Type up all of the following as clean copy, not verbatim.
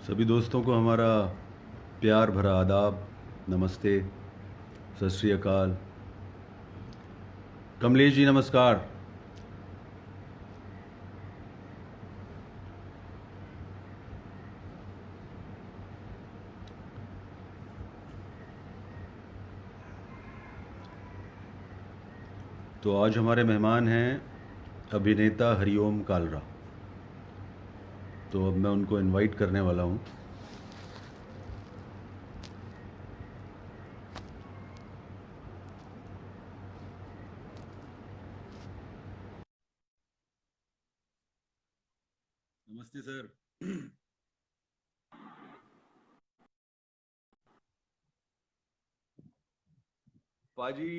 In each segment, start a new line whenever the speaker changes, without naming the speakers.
सभी दोस्तों को हमारा प्यार भरा आदाब, नमस्ते, सत श्री अकाल। कमलेश जी नमस्कार। तो आज हमारे मेहमान हैं अभिनेता हरिओम कालरा। तो अब मैं उनको इनवाइट करने वाला हूँ। नमस्ते सर। पाजी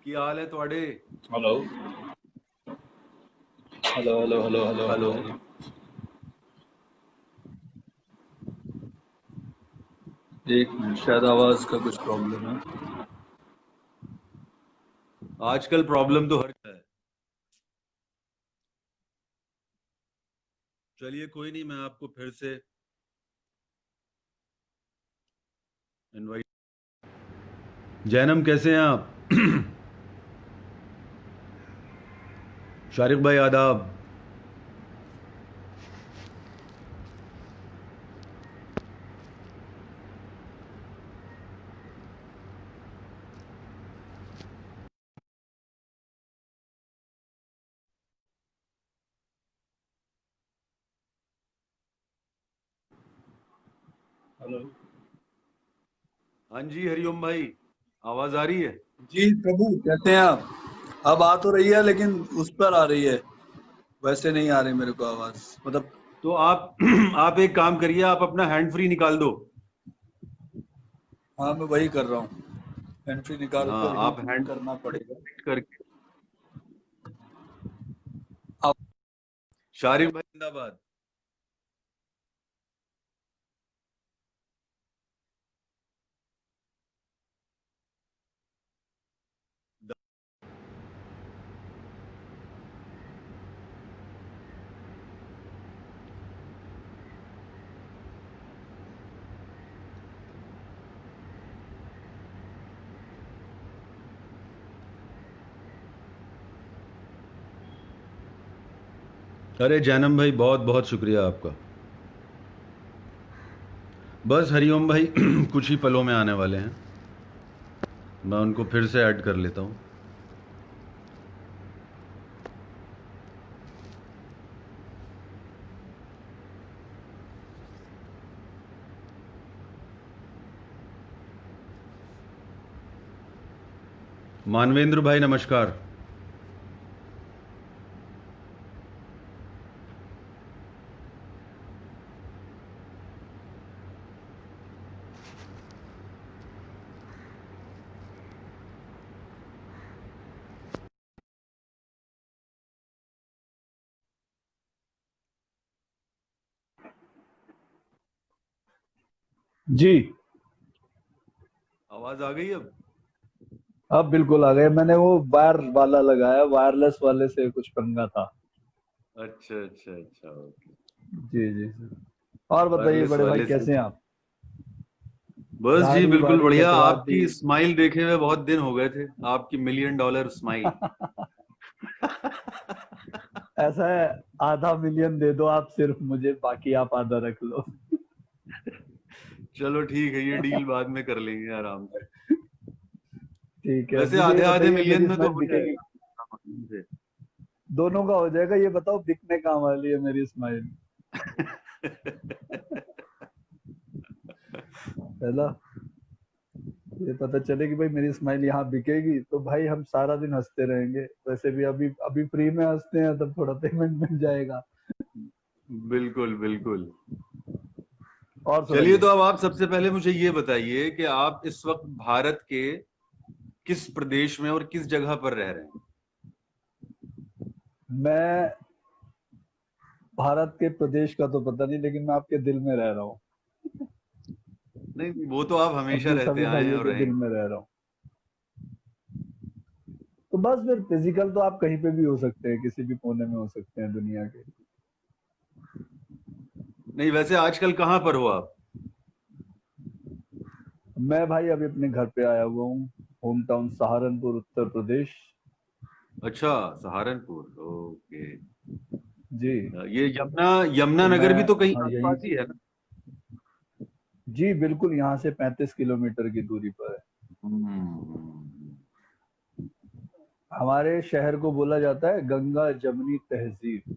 की हाल है थोड़े?
Hello hello hello hello hello
hello.
Hello. एक मिनट, शायद आवाज का कुछ प्रॉब्लम है।
आजकल प्रॉब्लम तो हर जगह है। चलिए कोई नहीं, मैं आपको फिर से इनवाइट। जैनम कैसे हैं आप? शारिक भाई आदाब।
हेलो
हाँ जी हरिओम भाई, आवाज आ रही है?
जी प्रभु, कैसे हैं आप? अब आ तो रही है लेकिन उस पर आ रही है, वैसे नहीं आ रही मेरे को आवाज, मतलब।
तो आप आप एक काम करिए, आप अपना हैंड फ्री निकाल दो।
हाँ, मैं वही कर रहा हूँ। एंट्री निकाल
हाँ,
कर ही
आप हैंड
करना पड़ेगा।
करके।
आप
शारिक भाई जिंदाबाद। अरे जैनम भाई, बहुत बहुत शुक्रिया आपका। बस हरिओम भाई कुछ ही पलों में आने वाले हैं। मैं उनको फिर से ऐड कर लेता हूँ। मानवेंद्र भाई नमस्कार।
जी।
आवाज आ गई अब?
अब बिल्कुल आ गए। मैंने वो वायर वाला लगाया, वायरलेस वाले से कुछ पंगा था।
अच्छा अच्छा अच्छा, ओके।
जी जी सर। और बताइए
वायरलेस
बड़े भाई,
वाले से।
कैसे हैं आप?
बस जी
दाढ़ी
बिल्कुल
वाड़ी
बढ़िया।
कटवा दी?
आपकी स्माइल देखे हुए बहुत दिन हो गए थे, आपकी मिलियन डॉलर स्माइल।
ऐसा है, आधा मिलियन दे दो आप सिर्फ मुझे, बाकी आप आधा रख लो।
चलो ठीक है, ये डील बाद में कर लेंगे आराम से।
ठीक है,
वैसे
मुझे ये
आधे आधे
बताइए
मिलियन
मेरी
में तो
स्माइल
हो
बिकेगी?
जाएगा।
दोनों का हो जाएगा। ये बताओ, बिकने कहाँ वाली है मेरी स्माइल? है ना? ये पता चले कि भाई मेरी स्माइल यहाँ बिकेगी तो भाई हम सारा दिन हंसते रहेंगे। वैसे भी अभी अभी फ्री में हंसते हैं, तब थोड़ा पेमेंट मिल जाएगा।
बिल्कुल बिल्कुल।
और
चलिए,
सुनाइए।
तो अब आप सबसे पहले मुझे ये बताइए कि आप इस वक्त भारत के किस प्रदेश में और किस जगह पर रह रहे हैं?
मैं भारत के प्रदेश का तो पता नहीं, लेकिन मैं आपके दिल में रह रहा हूँ।
नहीं, वो तो आप हमेशा
अपने
रहते
सभी
आए हैं
भाइयों
और
के दिल
रहेंगे।
में रह रहा हूँ। तो बस फिर फिजिकल तो आप कहीं पे भी हो सकते हैं, किसी भी कोने में हो सकते हैं दुनिया के।
नहीं, वैसे आजकल कहाँ पर हो आप?
मैं भाई अभी अपने घर पे आया हुआ हूँ, होम टाउन सहारनपुर, उत्तर प्रदेश।
अच्छा, सहारनपुर, ओके।
जी।
ये यमुना यमुना
तो मैं,
नगर भी तो कहीं
हाँ यही,
आसपास ही है ना?
जी बिल्कुल, यहाँ से 35 किलोमीटर की दूरी पर है।
हम्म,
हमारे शहर को बोला जाता है गंगा जमनी तहजीब,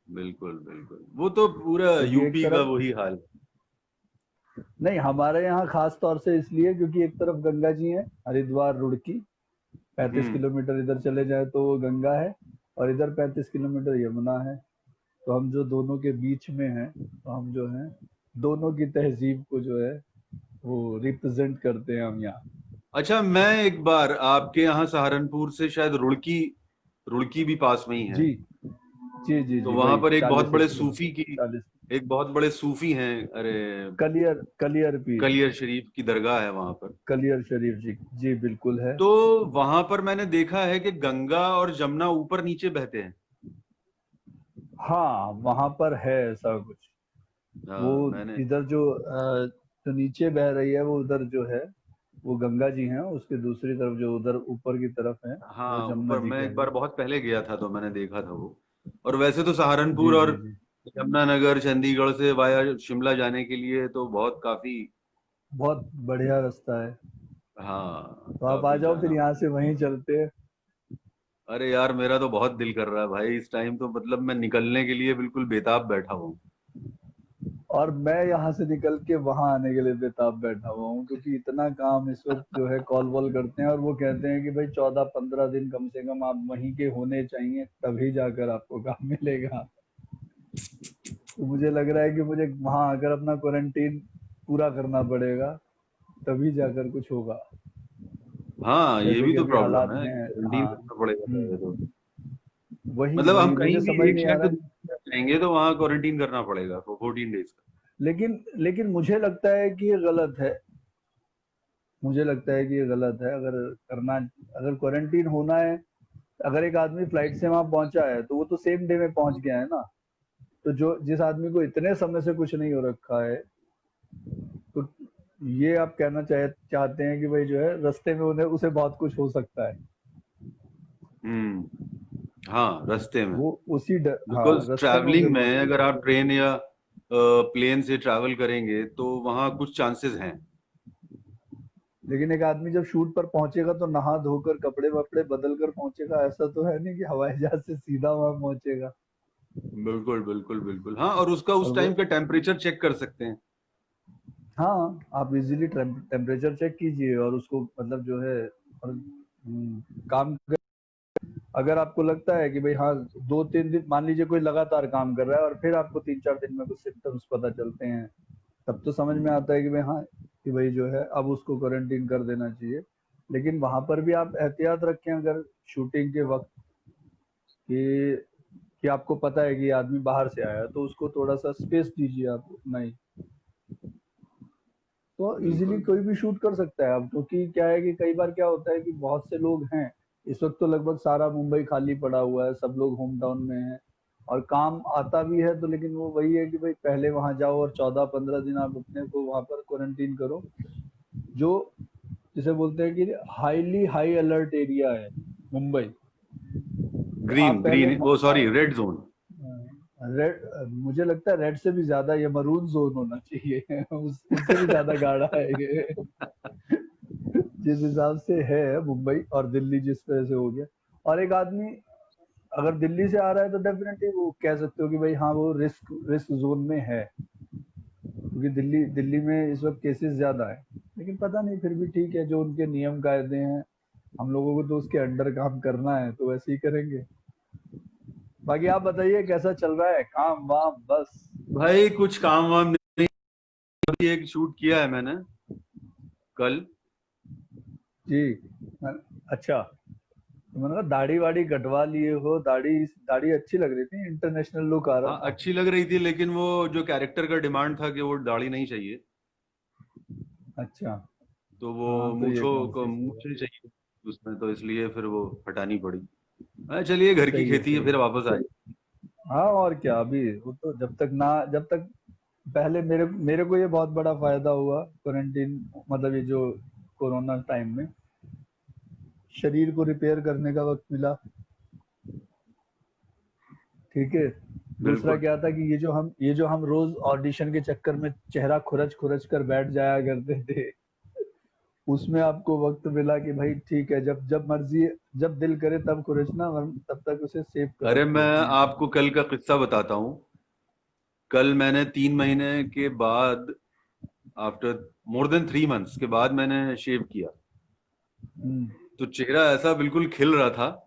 बिल्कुल बिल्कुल, वो तो पूरा
क्योंकि एक
यूपी का
तरफ,
वही हाल।
नहीं हमारे यहाँ खास तौर से इसलिए क्योंकि एक तरफ गंगा जी हैं, हरिद्वार रुड़की, पैंतीस
हम्म।
किलोमीटर इधर चले जाए तो वो गंगा है, और इधर 35 किलोमीटर यमुना है। तो हम जो दोनों के बीच में हैं, तो हम जो हैं दोनों की तहजीब को जो है वो रिप्रेजेंट करते हैं हम यहाँ।
अच्छा, मैं एक बार आपके यहाँ सहारनपुर से शायद रुड़की, रुड़की भी पास में ही है।
जी जी जी
तो
जी,
वहां
वही
पर एक बहुत
40
बड़े
एक
सूफी
किलोमीटर
की,
40।
एक बहुत बड़े सूफी हैं, अरे,
कलियर कलियर पीर,
कलियर शरीफ की दरगाह है वहां पर।
कलियर शरीफ जी, जी बिल्कुल है।
तो वहां पर मैंने देखा है कि गंगा और जमुना ऊपर नीचे बहते हैं।
हाँ वहां पर है ऐसा कुछ। वो
हाँ मैंने,
इधर जो नीचे बह रही है वो उधर जो है वो गंगा जी हैं, उसके दूसरी तरफ जो उधर ऊपर की तरफ है वो
हाँ
जमुना
ऊपर
जी
मैं एक बार
कहलाती
बहुत पहले गया था तो मैंने देखा था वो। और वैसे तो
है।
सहारनपुर
जी
और
जी जी,
यमुनानगर चंडीगढ़ से वाया शिमला जाने के लिए तो बहुत काफी,
बहुत बढ़िया रास्ता है।
हाँ
तो आप आ
काफी
जाओ फिर
जाना।
यहाँ से वहीं चलते हैं।
अरे यार, मेरा तो बहुत दिल कर रहा है भाई इस टाइम, तो मतलब मैं निकलने के लिए बिल्कुल बेताब बैठा हूँ।
और मैं यहाँ से निकल के वहां आने के लिए बेताब बैठा हुआ हूँ, क्योंकि इतना काम इस वक्त जो है, कॉल वॉल करते हैं और वो कहते हैं कि भाई 14-15 दिन कम से कम आप वहीं के होने चाहिए, तभी जाकर आपको काम मिलेगा। तो मुझे लग रहा है कि मुझे वहां आकर अपना क्वारंटीन पूरा करना पड़ेगा, तभी जाकर कुछ होगा।
हाँ ये
जैसे
भी
कि
तो
अभी
प्रॉब्लम
हालात
है,
हैं।
क्वारंटीन
हाँ।
करना पड़ेगा पहले तो।
वही
मतलब हम
वही
कहीं
मुझे
भी
समझ
एक
नहीं आ
शहर
रहा
से
है।
दूसरे शहर जाएंगे तो वहाँ क्वारंटीन करना पड़ेगा 14 डेज का।
लेकिन लेकिन मुझे लगता है कि ये गलत है। मुझे लगता है कि ये गलत है, अगर करना, अगर क्वारंटीन होना है, अगर एक आदमी फ्लाइट से वहां पहुंचा है तो वो तो सेम डे में पहुंच गया है ना। तो जो जिस आदमी को इतने समय से कुछ नहीं हो रखा है, तो ये आप कहना चाहते हैं कि भाई जो है रास्ते में उन्हें उसे बहुत कुछ हो सकता है।
हाँ रास्ते में,
वो हाँ
बिकॉज
रास्ते में उसे
ट्रैवलिंग
बहुत
में
कुछ
अगर
हो
आप
सकता
ट्रेन या प्लेन से ट्रैवल करेंगे तो वहाँ कुछ चांसेस हैं।
है। लेकिन एक आदमी जब शूट पर पहुंचेगा तो नहा धोकर कपड़े वपड़े बदल कर पहुंचेगा, ऐसा तो है नहीं कि हवाई जहाज से सीधा वहां पहुंचेगा।
बिल्कुल बिल्कुल बिल्कुल, हाँ, और उसका
और
उस
वो,
टाइम का टेम्परेचर चेक कर सकते हैं।
हाँ आप इजीली टेम्परेचर चेक कीजिए और उसको मतलब जो है, और काम अगर आपको लगता है कि भाई हाँ 2-3 दिन, मान लीजिए कोई लगातार काम कर रहा है और फिर आपको 3-4 दिन में कुछ सिम्टम्स पता चलते हैं, तब तो समझ में आता है कि भाई हाँ, कि भाई जो है अब उसको क्वारंटीन कर देना चाहिए। लेकिन वहां पर भी आप एहतियात रखें, अगर शूटिंग के वक्त कि कि आपको पता है कि ये आदमी बाहर से आया है, तो उसको थोड़ा सा स्पेस दीजिए आप उतना ही। तो इजीली
बिल्कुल।
कोई भी शूट कर सकता है अब, क्योंकि क्या है कि कई बार क्या होता है कि बहुत से लोग हैं, इस वक्त तो लगभग सारा मुंबई खाली पड़ा हुआ है, सब लोग होम टाउन में हैं और काम आता भी है, तो लेकिन वो वही है कि भाई पहले वहां जाओ और 14-15 दिन आप अपने को वहां पर क्वारंटीन करो, जो जिसे बोलते हैं कि हाईली हाई अलर्ट एरिया है मुंबई। तो
ग्रीन
आप पहले
ग्रीन, वो सॉरी, रेड जोन।
रेड, मुझे लगता है रेड से भी ज्यादा ये मरून जोन होना चाहिए। उससे भी ज्यादा गाढ़ा है ये, जिस हिसाब से है मुंबई और दिल्ली जिस तरह से हो गया। और एक आदमी अगर दिल्ली से आ रहा है तो डेफिनेटली वो कह सकते हो कि भाई हाँ वो रिस्क रिस्क जोन में है, क्योंकि दिल्ली दिल्ली में इस वक्त केसेस ज्यादा है। लेकिन पता नहीं, फिर भी ठीक है, जो उनके नियम कायदे हैं, हम लोगों को तो उसके अंडर काम करना है तो वैसे ही करेंगे। बाकी आप बताइए कैसा चल रहा है काम वाम, बस।
भाई कुछ काम वाम नहीं, अभी एक शूट किया है मैंने कल।
जी। अच्छा, तो मैंने कहा दाढ़ी वाड़ी कटवा लिए हो, दाढ़ी दाढ़ी अच्छी लग रही थी, इंटरनेशनल लुक आ रहा
हाँ
था।
अच्छी लग रही थी, लेकिन वो जो कैरेक्टर का डिमांड था कि वो दाढ़ी नहीं चाहिए,
अच्छा।
तो वो
हाँ तो ये
मूछों
कौन
को
सी चीज है।
मूछें चाहिए उसमें, तो इसलिए फिर वो हटानी पड़ी। चलिए, घर की
सही है
खेती है,
सही
फिर
है।
वापस आए।
हाँ और क्या, अभी वो तो जब तक पहले मेरे मेरे को ये बहुत बड़ा फायदा हुआ क्वारंटीन, मतलब ये जो कोरोना टाइम में शरीर को रिपेयर करने का वक्त मिला। ठीक है। दूसरा
बिल्कुल।
क्या था कि ये जो हम रोज ऑडिशन के चक्कर में चेहरा खुरच खुरच कर बैठ जाया करते थे, उसमें आपको वक्त मिला कि भाई ठीक है, जब जब मर्जी, जब दिल करे तब खुरचना, तब तक उसे सेव कर
अरे
रखो
मैं
अपने।
आपको कल का किस्सा बताता हूँ। कल मैंने 3 महीने के बाद, आफ्टर मोर देन 3 मंथ्स के बाद मैंने शेव किया।
हम्म।
तो चेहरा ऐसा बिल्कुल खिल रहा था।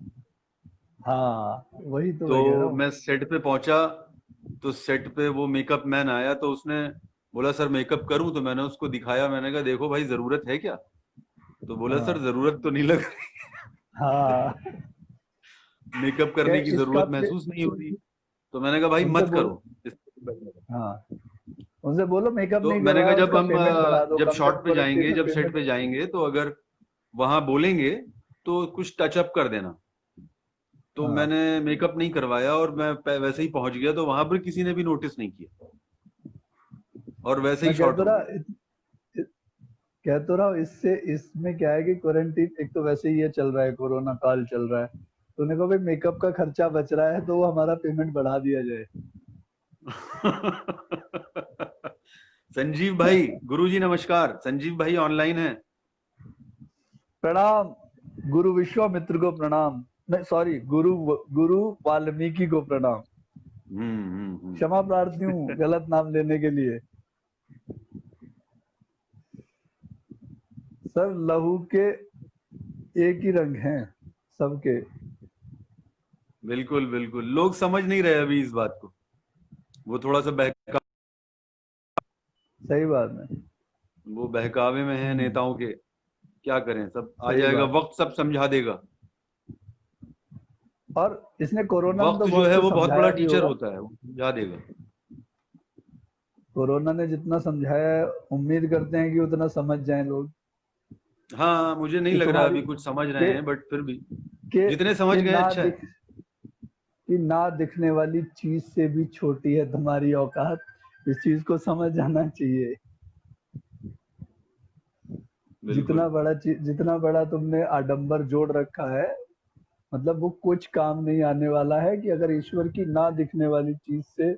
हाँ वही तो मैं कह रहा
तो
हूँ।
मैं सेट पे पहुंचा, तो सेट पे वो मेकअप मैन आया, तो उसने बोला सर मेकअप करूं? तो मैंने उसको दिखाया, मैंने कहा देखो भाई जरूरत है क्या? तो बोला सर
हाँ
जरूरत तो नहीं लग रही,
हाँ।
मेकअप करने
क्या
की
इसका
जरूरत महसूस नहीं हो रही। तो मैंने कहा भाई
उनसे
मत
बोल
करो।
हाँ, उनसे बोलो मेकअप
तो
नहीं
मैंने कहा
करवाया,
जब
उसका
हम
पेमेंट बढ़ा दो,
जब
कम से कम
शॉट पे
क्वारंटीन
जाएंगे,
में
जब सेट
पेमेंट।
पे जाएंगे, तो अगर वहां बोलेंगे तो कुछ टचअप कर देना। तो
हाँ
मैंने मेकअप नहीं करवाया और मैं वैसे ही पहुंच गया, तो वहां पर किसी ने भी नोटिस नहीं किया और वैसे ही
मैं कह
शॉट
तो
हो
रहा
गया।
कह तो रहा हूँ, इससे इसमें क्या है कि क्वारंटीन, एक तो वैसे ही ये चल रहा है, कोरोना काल चल रहा है, तो उन्हें कहा भाई मेकअप का खर्चा बच रहा है तो वो हमारा पेमेंट बढ़ा दिया जाए।
संजीव भाई, गुरुजी नमस्कार, संजीव भाई ऑनलाइन है।
प्रणाम। गुरु विश्वामित्र को प्रणाम। नहीं सॉरी, गुरु वाल्मीकि को प्रणाम। क्षमा प्रार्थी हूँ
हम्म।
गलत नाम लेने के लिए। सर लहू के एक ही रंग हैं सबके।
बिल्कुल बिल्कुल, लोग समझ नहीं रहे अभी इस बात को। वो थोड़ा सा
सही बात है।
वो बहकावे में है
हम्म।
नेताओं के। क्या करें, सब आ
सही
जाएगा
बात।
वक्त, सब समझा देगा।
और इसने कोरोना में तो
वक्त जो
बहुत
है
कुछ
वो बहुत बड़ा
समझाया भी
टीचर
होगा।
होता है, वो समझा देगा।
कोरोना ने जितना समझाया है, उम्मीद करते हैं कि उतना समझ जाएं लोग।
हाँ, मुझे नहीं
कि
लग रहा
तुम्हारी
अभी कुछ समझ रहे
के
हैं, बट फिर भी जितने समझ
के
गए
ना
अच्छा है।
दिख कि ना दिखने वाली चीज से भी छोटी है तुम्हारी औकात, इस चीज को समझ जाना चाहिए।
बिल्कुल।
जितना बड़ा तुमने आडंबर जोड़ रखा है, मतलब वो कुछ काम नहीं आने वाला है, कि अगर ईश्वर की ना दिखने वाली चीज से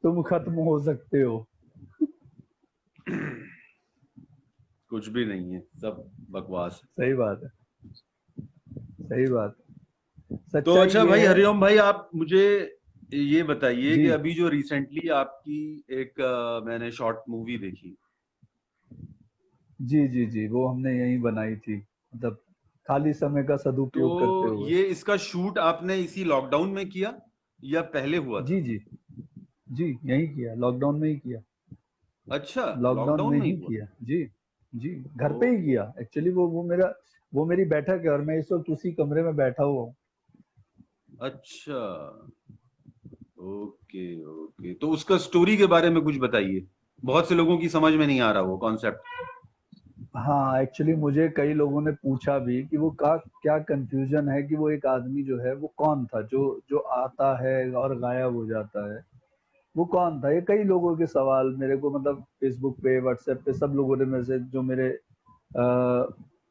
तुम खत्म हो सकते हो।
कुछ भी नहीं है, सब बकवास है।
सही बात है। सही बात है।
तो
सच्चाई
अच्छा
ये
भाई
है।
हरिओम भाई, आप मुझे ये बताइए
जी
कि अभी जो रिसेंटली आपकी एक मैंने शॉर्ट मूवी देखी।
जी जी जी, वो हमने यहीं बनाई थी, मतलब खाली समय का सदुपयोग करते
तो
हुए।
ये इसका शूट आपने इसी लॉकडाउन में किया या पहले हुआ
जी
था?
जी जी, यहीं किया, लॉकडाउन में ही किया।
अच्छा,
लॉकडाउन
लॉकडाउन
में
में ही
ही
हुआ।
किया जी। जी, घर पे ही
ओके।
किया एक्चुअली। वो मेरी बैठक है और मैं इस वक्त उसी कमरे में बैठा हुआ हूँ।
अच्छा। ओके ओके, तो उसका स्टोरी के बारे में कुछ बताइए। बहुत से लोगों की समझ में नहीं आ रहा वो कॉन्सेप्ट।
हाँ एक्चुअली मुझे कई लोगों ने पूछा भी कि वो का क्या कंफ्यूजन है, कि वो एक आदमी जो है वो कौन था, जो जो आता है और गायब हो जाता है, वो कौन था। ये कई लोगों के सवाल मेरे को, मतलब फेसबुक पे, व्हाट्सएप पे सब लोगों ने मेरे से, जो मेरे अ,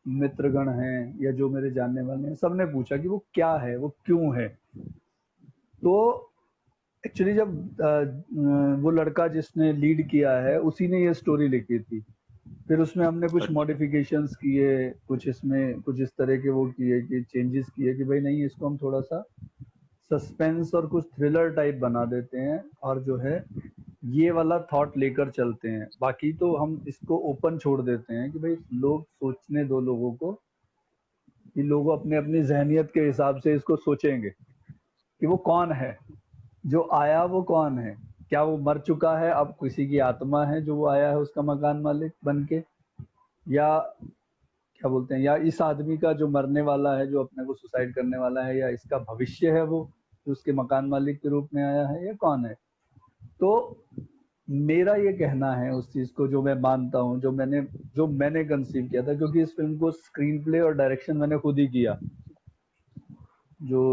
मित्रगण हैं या जो मेरे जानने वाले हैं, सबने पूछा कि वो क्या है, वो क्यों है। तो एक्चुअली जब वो लड़का जिसने लीड किया है उसी ने ये स्टोरी लिखी थी। फिर उसमें हमने कुछ
अच्छा।
मॉडिफिकेशंस किए, कुछ इसमें कुछ इस तरह के वो किए कि चेंजेस किए कि भाई नहीं, इसको हम थोड़ा सा सस्पेंस और कुछ थ्रिलर टाइप बना देते हैं, और जो है ये वाला थॉट लेकर चलते हैं। बाकी तो हम इसको ओपन छोड़ देते हैं कि भाई लोग सोचने दो लोगों को, कि लोग अपने अपनी जहनियत के हिसाब से इसको सोचेंगे कि वो कौन है, जो आया वो कौन है। क्या वो मर चुका है, अब किसी की आत्मा है जो वो आया है उसका मकान मालिक बन के, या क्या बोलते हैं, या इस आदमी का जो मरने वाला है, जो अपने को सुसाइड करने वाला है, या इसका भविष्य है वो जो उसके मकान मालिक के रूप में आया है, या कौन है। तो मेरा ये कहना है उस चीज को, जो मैं मानता हूँ, जो मैंने कंसीव किया था, क्योंकि इस फिल्म को स्क्रीन प्ले और डायरेक्शन मैंने खुद ही किया। जो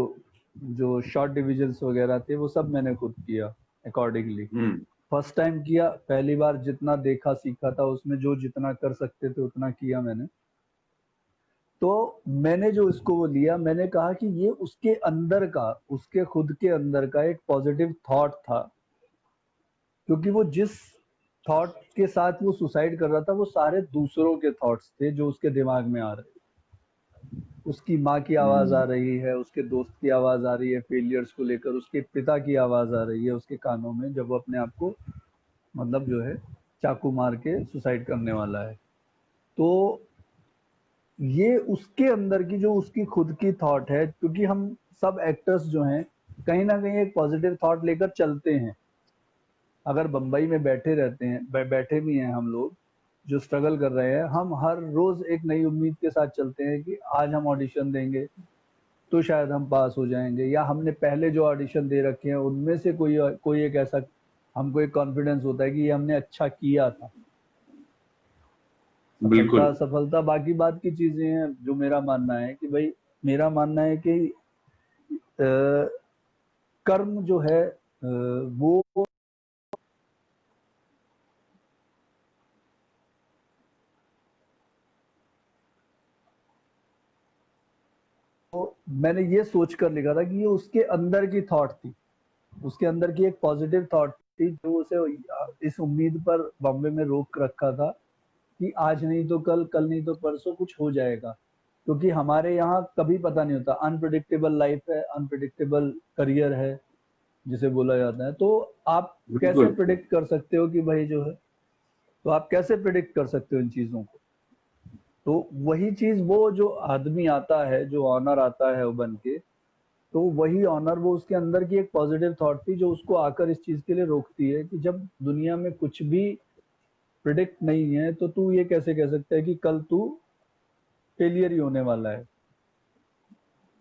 जो शॉर्ट डिविजन्स वगैरह थे वो सब मैंने खुद किया अकॉर्डिंगली। फर्स्ट टाइम किया, पहली बार जितना देखा सीखा था उसमें जो जितना कर सकते थे उतना किया मैंने। तो मैंने जो इसको वो लिया, मैंने कहा कि ये उसके अंदर का, उसके खुद के अंदर का एक पॉजिटिव थॉट था, क्योंकि वो जिस थॉट के साथ वो सुसाइड कर रहा था वो सारे दूसरों के थॉट्स थे जो उसके दिमाग में आ रहे। उसकी माँ की आवाज आ रही है, उसके दोस्त की आवाज आ रही है फेलियर्स को लेकर, उसके पिता की आवाज आ रही है उसके कानों में जब वो अपने आप को मतलब जो है चाकू मार के सुसाइड करने वाला है। तो ये उसके अंदर की जो उसकी खुद की थॉट है, क्योंकि हम सब एक्टर्स जो हैं कहीं ना कहीं एक पॉजिटिव थॉट लेकर चलते हैं। अगर बम्बई में बैठे रहते हैं, बैठे भी हैं हम लोग जो स्ट्रगल कर रहे हैं, हम हर रोज एक नई उम्मीद के साथ चलते हैं कि आज हम ऑडिशन देंगे तो शायद हम पास हो जाएंगे, या हमने पहले जो ऑडिशन दे रखे हैं उनमें से कोई कोई एक ऐसा हमको एक कॉन्फिडेंस होता है कि ये हमने अच्छा किया था।
बिल्कुल।
सफलता सफलता बाकी बात की चीजें हैं। जो मेरा मानना है कि भाई, मेरा मानना है कि कर्म जो है वो मैंने ये सोच कर लिखा था कि ये उसके अंदर की थॉट थी, उसके अंदर की एक पॉजिटिव थॉट थी जो उसे इस उम्मीद पर बॉम्बे में रोक रखा था कि आज नहीं तो कल, कल नहीं तो परसों कुछ हो जाएगा। क्योंकि हमारे यहाँ कभी पता नहीं होता, अनप्रिडिक्टेबल लाइफ है, अनप्रिडिक्टेबल करियर है जिसे बोला जाता है। तो आप कैसे
बिल्कुल।
प्रिडिक्ट कर सकते हो कि भाई जो है, तो आप कैसे प्रिडिक्ट कर सकते हो इन चीजों को? तो वही चीज, वो जो आदमी आता है, जो ऑनर आता है वो बन के, तो वही ऑनर, वो उसके अंदर की एक पॉजिटिव थॉट थी जो उसको आकर इस चीज के लिए रोकती है कि जब दुनिया में कुछ भी प्रिडिक्ट नहीं है तो तू ये कैसे कह सकता है कि कल तू फेलियर ही होने वाला है।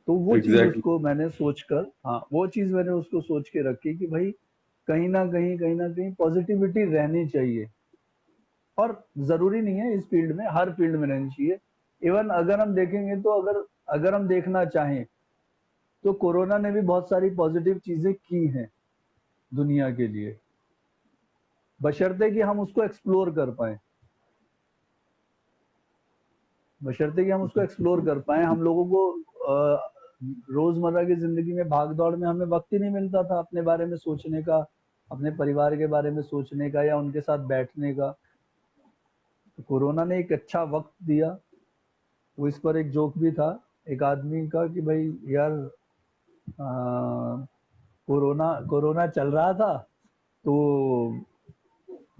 तो वो चीज
एग्जैक्टली।
उसको मैंने सोचकर, हाँ वो चीज मैंने उसको सोच के रखी कि भाई कहीं ना कहीं पॉजिटिविटी रहनी चाहिए। और जरूरी नहीं है इस फील्ड में, हर फील्ड में रहनी चाहिए। इवन अगर हम देखेंगे तो अगर अगर हम देखना चाहें तो कोरोना ने भी बहुत सारी पॉजिटिव चीजें की हैं दुनिया के लिए, बशर्ते कि हम उसको एक्सप्लोर कर पाए। बशर्ते कि हम उसको एक्सप्लोर कर पाए। हम लोगों को रोजमर्रा की जिंदगी में भाग दौड़ में हमें वक्त ही नहीं मिलता था अपने बारे में सोचने का, अपने परिवार के बारे में सोचने का, या उनके साथ बैठने का। तो कोरोना ने एक अच्छा वक्त दिया। वो इस पर एक जोक भी था एक आदमी का कि भाई यार, कोरोना कोरोना चल रहा था तो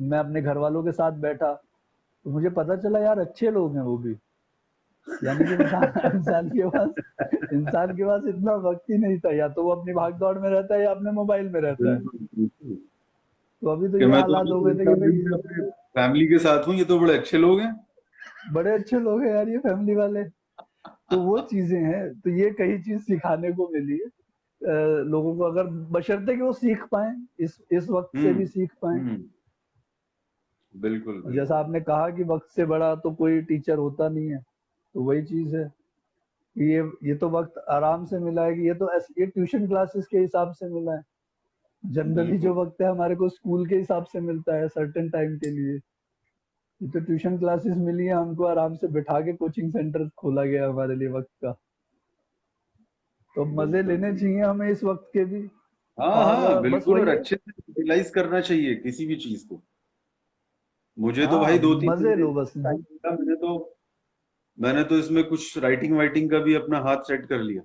मैं अपने घर वालों के साथ बैठा तो मुझे पता चला यार अच्छे लोग हैं वो भी। यानी कि इंसान के पास इतना वक्त ही नहीं था, या तो वो अपनी भाग दौड़ में रहता है या अपने मोबाइल में रहता है।
बिल्कुल बिल्कुल।
तो अभी तो
कि
ये
मैं तो
हालात
अभी
हो गए थे कि
2 4 दिन से
भाई
अपने फैमिली के साथ हूँ, ये तो बड़े अच्छे लोग हैं।
बड़े अच्छे लोग हैं यार ये फैमिली वाले। तो वो चीजें हैं, तो ये कई चीज सिखाने को मिली है लोगों को, अगर बशर्ते कि वो सीख पाए, इस वक्त से
हम्म
भी सीख पाए।
हम्म। बिल्कुल
और जैसा
बिल्कुल।
आपने कहा कि वक्त से बड़ा तो कोई टीचर होता नहीं है, तो वही चीज है कि ये तो वक्त आराम से मिला है कि ये ट्यूशन क्लासेस के हिसाब से मिला है। जनरली जो
बिल्कुल।
वक्त है हमारे को स्कूल के हिसाब से मिलता है सर्टेन टाइम के लिए। ये तो ट्यूशन क्लासेस मिली है हमको, आराम से बिठा के कोचिंग सेंटर खोला गया हमारे लिए वक्त का। तो मजे
बिल्कुल
लेने
बिल्कुल।
चाहिए हमें इस वक्त के भी।
हाँ
और
हाँ
बस
बिल्कुल, और
वही है।
अच्छे से यूटिलाइज करना चाहिए किसी भी चीज को। मुझे तो
हाँ
भाई 2 3
मजे
महीने
लो बस।
टाइम मिला, मैंने तो इसमें कुछ राइटिंग वाइटिंग का भी अपना हाथ सेट कर लिया।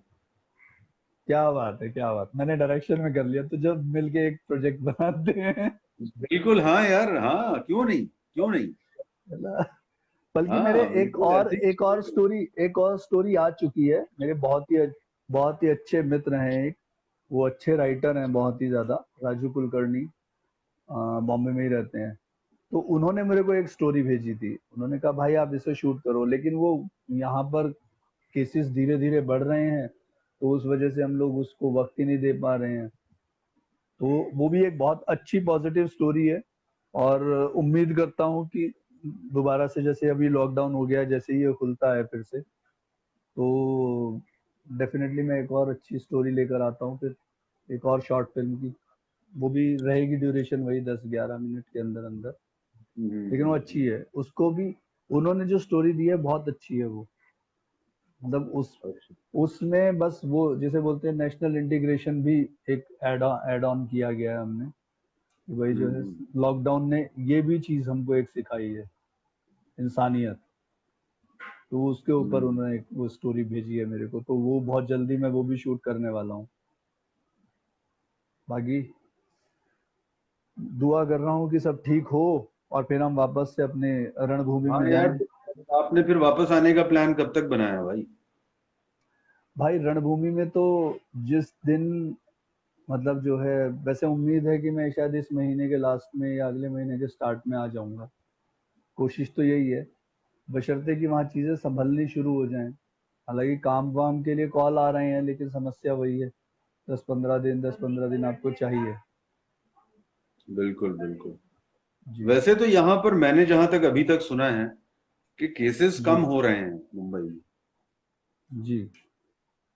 क्या बात है, क्या बात, मैंने डायरेक्शन में कर लिया, तो जब मिलके एक प्रोजेक्ट बनाते हैं।
बिल्कुल हाँ यार, हाँ क्यों नहीं, क्यों नहीं।
है ना? बल्कि मेरे
हाँ बिल्कुल ऐसे ही चीजें।
एक और स्टोरी आ चुकी है। मेरे बहुत ही अच्छे मित्र हैं एक, वो अच्छे राइटर हैं बहुत ही ज्यादा, राजू कुलकर्णी, बॉम्बे में ही रहते हैं। तो उन्होंने मेरे को एक स्टोरी भेजी थी, उन्होंने कहा भाई आप इसे शूट करो, लेकिन वो यहाँ पर केसेस धीरे धीरे बढ़ रहे हैं तो उस वजह से हम लोग उसको वक्त ही नहीं दे पा रहे हैं। तो वो भी एक बहुत अच्छी पॉजिटिव स्टोरी है। और उम्मीद करता हूँ कि दोबारा से, जैसे अभी लॉकडाउन हो गया, जैसे ही ये खुलता है फिर से, तो डेफिनेटली मैं एक और अच्छी स्टोरी लेकर आता हूँ फिर, एक और शॉर्ट फिल्म की। वो भी रहेगी ड्यूरेशन वही 10-11 मिनट के अंदर अंदर, लेकिन वो अच्छी है। उसको भी उन्होंने जो स्टोरी दी है बहुत अच्छी है वो। मतलब
अच्छा।
उसमें बस वो जैसे बोलते हैं नेशनल इंटीग्रेशन भी एक ऐड ऑन किया गया है हमने, कि भाई जो है लॉकडाउन ने ये भी चीज हमको एक सिखाई है, इंसानियत। तो उसके ऊपर उन्होंने एक वो स्टोरी भेजी है मेरे को, तो वो बहुत जल्दी मैं वो भी शूट करने वाला हूँ। बाकी दुआ कर रहा हूँ कि सब ठीक हो और फिर हम वापस से अपने रणभूमि
हाँ
में
यार,
जाएं।
तो आपने फिर वापस आने का प्लान कब तक बनाया भाई?
भाई रणभूमि में तो जिस दिन, मतलब जो है, वैसे उम्मीद है कि मैं शायद इस महीने के लास्ट में या अगले महीने के स्टार्ट में आ जाऊंगा। कोशिश तो यही है, बशर्ते कि वहाँ चीजें संभलनी शुरू हो जाएं। हालांकि काम वाम के लिए कॉल आ रहे हैं, लेकिन समस्या वही है, 10-15 दिन आपको चाहिए।
बिल्कुल बिल्कुल।
जी।
वैसे तो यहाँ पर मैंने जहां तक अभी तक सुना है कि केसेस
जी।
कम हो रहे हैं मुंबई में।
जी।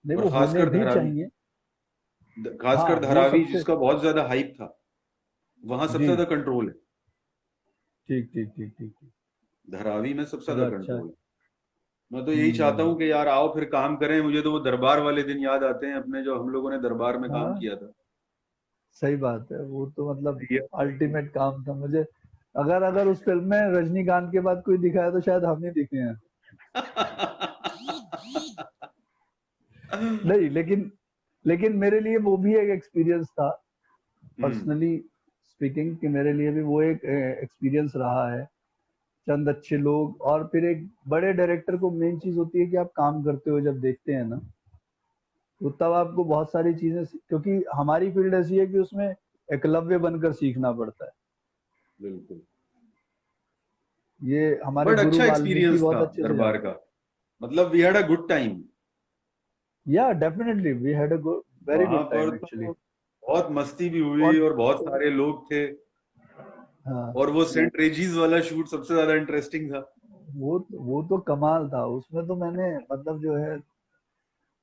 नहीं,
और
वो होने
खासकर
भी
धारावी,
चाहिए। हाँ,
खासकर
वो
धारावी
सबसे।
जिसका बहुत ज्यादा हाइप था, वहां सबसे
जी।
ज्यादा कंट्रोल है।
ठीक ठीक ठीक ठीक ठीक।
धारावी में सबसे
चलो
ज्यादा
अच्छा है।
कंट्रोल है। मैं तो यही चाहता हूँ कि यार आओ फिर काम करें। मुझे तो वो दरबार वाले दिन याद आते हैं अपने, जो हम लोगों ने दरबार में काम
हाँ,
किया था।
सही बात है, वो तो मतलब
ये
अल्टीमेट काम था मुझे। अगर अगर उस फिल्म में रजनीकांत के बाद कोई दिखा है तो शायद हम ही दिखे हैं। नहीं, लेकिन मेरे लिए वो भी एक एक्सपीरियंस था,
हम्म।
पर्सनली स्पीकिंग, कि मेरे लिए भी वो एक एक्सपीरियंस रहा है। चंद अच्छे लोग, और फिर एक बड़े डायरेक्टर को मेन चीज होती है कि आप काम करते हो जब देखते हैं ना, तो तब आपको बहुत सारी चीजें क्योंकि हमारी फील्ड ऐसी है कि उसमें एकलव्य बनकर सीखना पड़ता है।
बिल्कुल।
ये हमारे
बट
गुरु
अच्छा
वाल्मीकि
एक्सपीरियंस
बहुत
था
अच्छे से
दरबार
जानते
का। मतलब we had a good time.
हैं। या definitely we had a very
वहां
गुड
पर
टाइम एक्चुअली।
तो बहुत मस्ती भी हुई
और
और बहुत सारे लोग थे।
हाँ,
और वो सेंट रेजीज वाला शूट सबसे ज्यादा इंटरेस्टिंग था।
वो तो कमाल था। उसमें तो मैंने मतलब जो है